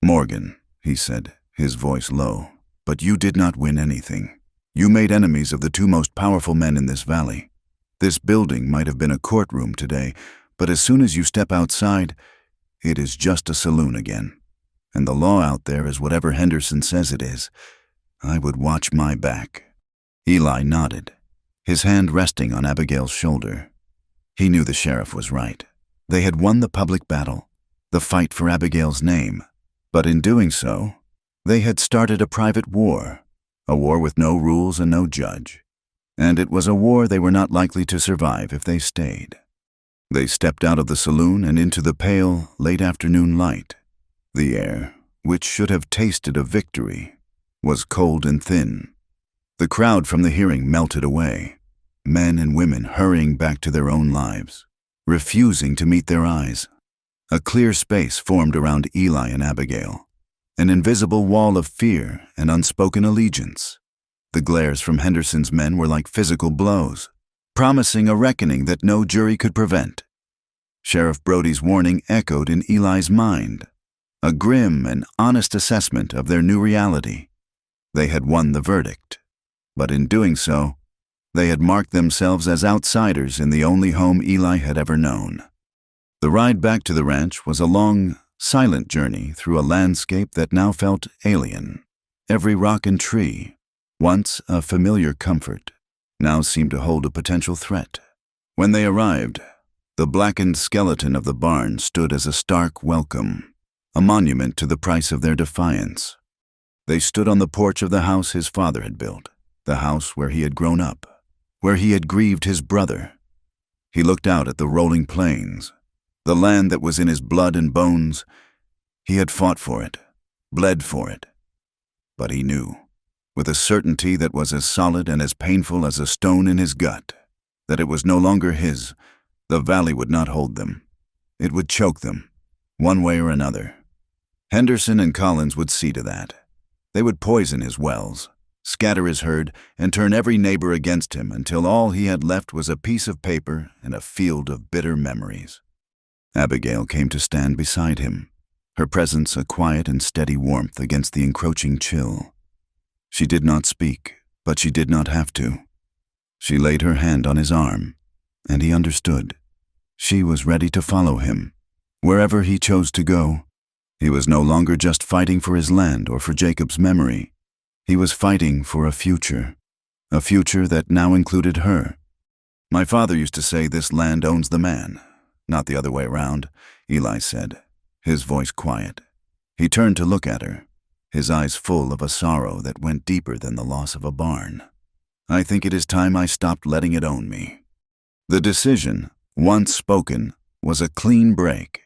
Morgan," he said, his voice low, "but you did not win anything. You made enemies of the two most powerful men in this valley. This building might have been a courtroom today, but as soon as you step outside, it is just a saloon again. And the law out there is whatever Henderson says it is. I would watch my back." Eli nodded, his hand resting on Abigail's shoulder. He knew the sheriff was right. They had won the public battle, the fight for Abigail's name. But in doing so, they had started a private war, a war with no rules and no judge. And it was a war they were not likely to survive if they stayed. They stepped out of the saloon and into the pale, late afternoon light. The air, which should have tasted of victory, was cold and thin. The crowd from the hearing melted away, men and women hurrying back to their own lives, refusing to meet their eyes. A clear space formed around Eli and Abigail, an invisible wall of fear and unspoken allegiance. The glares from Henderson's men were like physical blows, promising a reckoning that no jury could prevent. Sheriff Brody's warning echoed in Eli's mind, a grim and honest assessment of their new reality. They had won the verdict, but in doing so, they had marked themselves as outsiders in the only home Eli had ever known. The ride back to the ranch was a long, silent journey through a landscape that now felt alien. Every rock and tree, once a familiar comfort, now seemed to hold a potential threat. When they arrived, the blackened skeleton of the barn stood as a stark welcome, a monument to the price of their defiance. They stood on the porch of the house his father had built, the house where he had grown up, where he had grieved his brother. He looked out at the rolling plains, the land that was in his blood and bones. He had fought for it, bled for it. But he knew, with a certainty that was as solid and as painful as a stone in his gut, that it was no longer his. The valley would not hold them. It would choke them, one way or another. Henderson and Collins would see to that. They would poison his wells, scatter his herd, and turn every neighbor against him until all he had left was a piece of paper and a field of bitter memories. Abigail came to stand beside him, her presence a quiet and steady warmth against the encroaching chill. She did not speak, but she did not have to. She laid her hand on his arm, and he understood. She was ready to follow him, wherever he chose to go. He was no longer just fighting for his land or for Jacob's memory. He was fighting for a future that now included her. "My father used to say this land owns the man, not the other way around," Eli said, his voice quiet. He turned to look at her, his eyes full of a sorrow that went deeper than the loss of a barn. "I think it is time I stopped letting it own me." The decision, once spoken, was a clean break.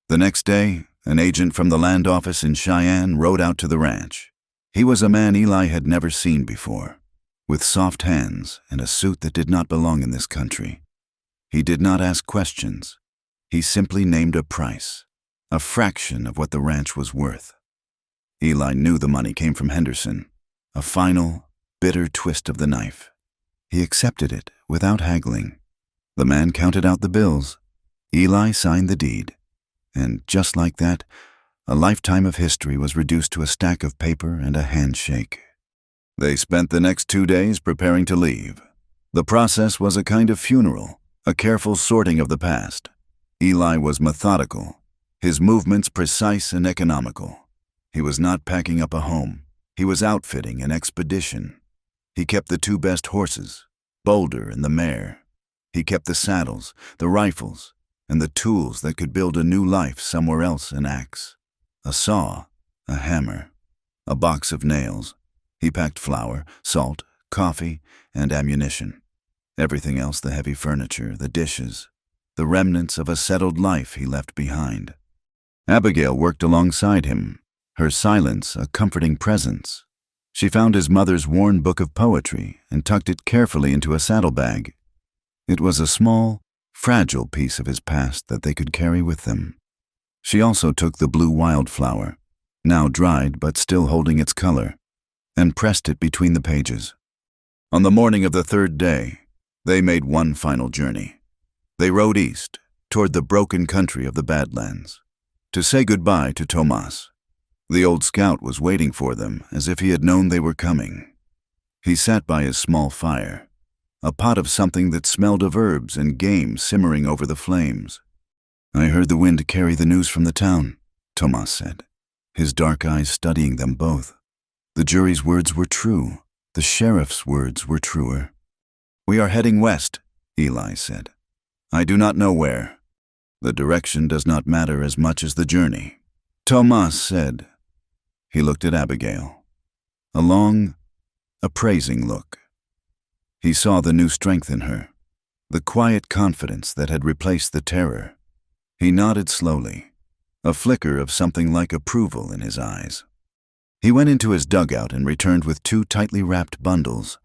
The next day, an agent from the land office in Cheyenne rode out to the ranch. He was a man Eli had never seen before, with soft hands and a suit that did not belong in this country. He did not ask questions. He simply named a price, a fraction of what the ranch was worth. Eli knew the money came from Henderson, a final, bitter twist of the knife. He accepted it without haggling. The man counted out the bills. Eli signed the deed. And just like that, a lifetime of history was reduced to a stack of paper and a handshake. They spent the next 2 days preparing to leave. The process was a kind of funeral, a careful sorting of the past. Eli was methodical, his movements precise and economical. He was not packing up a home. He was outfitting an expedition. He kept the 2 best horses, Boulder and the mare. He kept the saddles, the rifles, and the tools that could build a new life somewhere else: an axe, a saw, a hammer, a box of nails. He packed flour, salt, coffee, and ammunition. Everything else, the heavy furniture, the dishes, the remnants of a settled life he left behind. Abigail worked alongside him, her silence a comforting presence. She found his mother's worn book of poetry and tucked it carefully into a saddlebag. It was a small, fragile piece of his past that they could carry with them. She also took the blue wildflower, now dried but still holding its color, and pressed it between the pages. On the morning of the third day, they made one final journey. They rode east, toward the broken country of the Badlands, to say goodbye to Tomas. The old scout was waiting for them as if he had known they were coming. He sat by his small fire, a pot of something that smelled of herbs and game simmering over the flames. "I heard the wind carry the news from the town," Tomas said, his dark eyes studying them both. The jury's words were true. The sheriff's words were truer. "We are heading west," Eli said. "I do not know where. The direction does not matter as much as the journey," Tomas said. He looked at Abigail. A long, appraising look. He saw the new strength in her, the quiet confidence that had replaced the terror. He nodded slowly, a flicker of something like approval in his eyes. He went into his dugout and returned with 2 tightly wrapped bundles.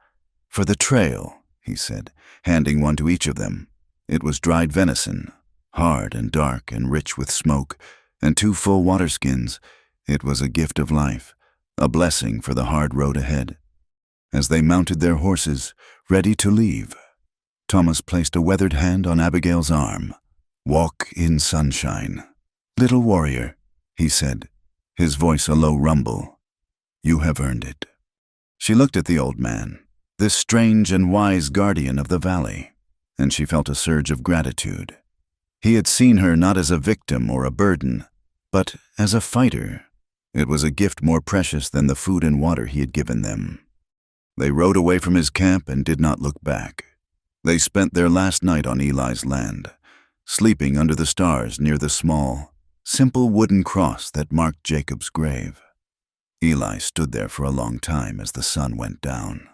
"For the trail," he said, handing one to each of them. It was dried venison, hard and dark and rich with smoke, and 2 full water skins. It was a gift of life, a blessing for the hard road ahead. As they mounted their horses, ready to leave, Thomas placed a weathered hand on Abigail's arm. "Walk in sunshine, little warrior," he said, his voice a low rumble. "You have earned it." She looked at the old man, this strange and wise guardian of the valley, and she felt a surge of gratitude. He had seen her not as a victim or a burden, but as a fighter. It was a gift more precious than the food and water he had given them. They rode away from his camp and did not look back. They spent their last night on Eli's land, sleeping under the stars near the small, simple wooden cross that marked Jacob's grave. Eli stood there for a long time as the sun went down,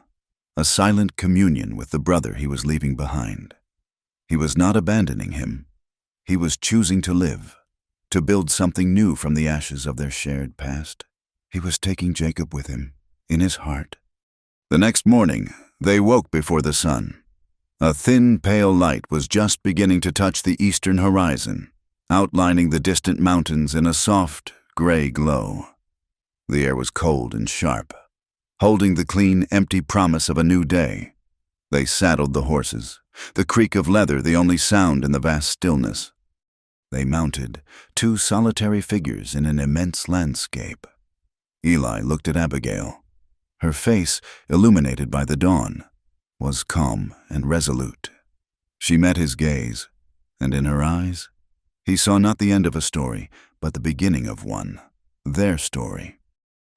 a silent communion with the brother he was leaving behind. He was not abandoning him. He was choosing to live, to build something new from the ashes of their shared past. He was taking Jacob with him, in his heart. The next morning, they woke before the sun. A thin, pale light was just beginning to touch the eastern horizon, outlining the distant mountains in a soft, gray glow. The air was cold and sharp, holding the clean, empty promise of a new day. They saddled the horses, the creak of leather the only sound in the vast stillness. They mounted, 2 solitary figures in an immense landscape. Eli looked at Abigail. Her face, illuminated by the dawn, was calm and resolute. She met his gaze, and in her eyes, he saw not the end of a story, but the beginning of one, their story.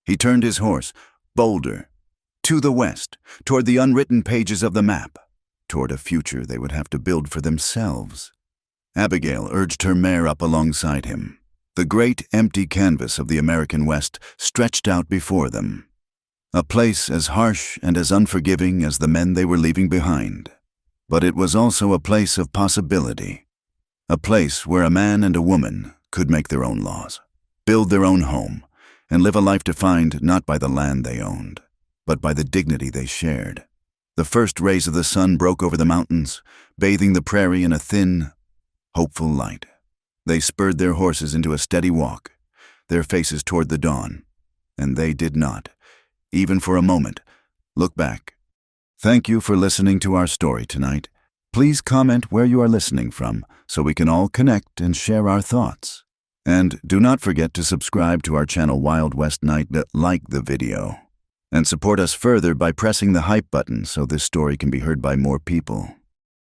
He turned his horse, bolder, to the west, toward the unwritten pages of the map, toward a future they would have to build for themselves. Abigail urged her mare up alongside him. The great empty canvas of the American West stretched out before them. A place as harsh and as unforgiving as the men they were leaving behind. But it was also a place of possibility. A place where a man and a woman could make their own laws, build their own home, and live a life defined not by the land they owned, but by the dignity they shared. The first rays of the sun broke over the mountains, bathing the prairie in a thin, hopeful light. They spurred their horses into a steady walk, their faces toward the dawn, and they did not, even for a moment, look back. Thank you for listening to our story tonight. Please comment where you are listening from so we can all connect and share our thoughts. And do not forget to subscribe to our channel Wild West Night, like the video, and support us further by pressing the hype button so this story can be heard by more people.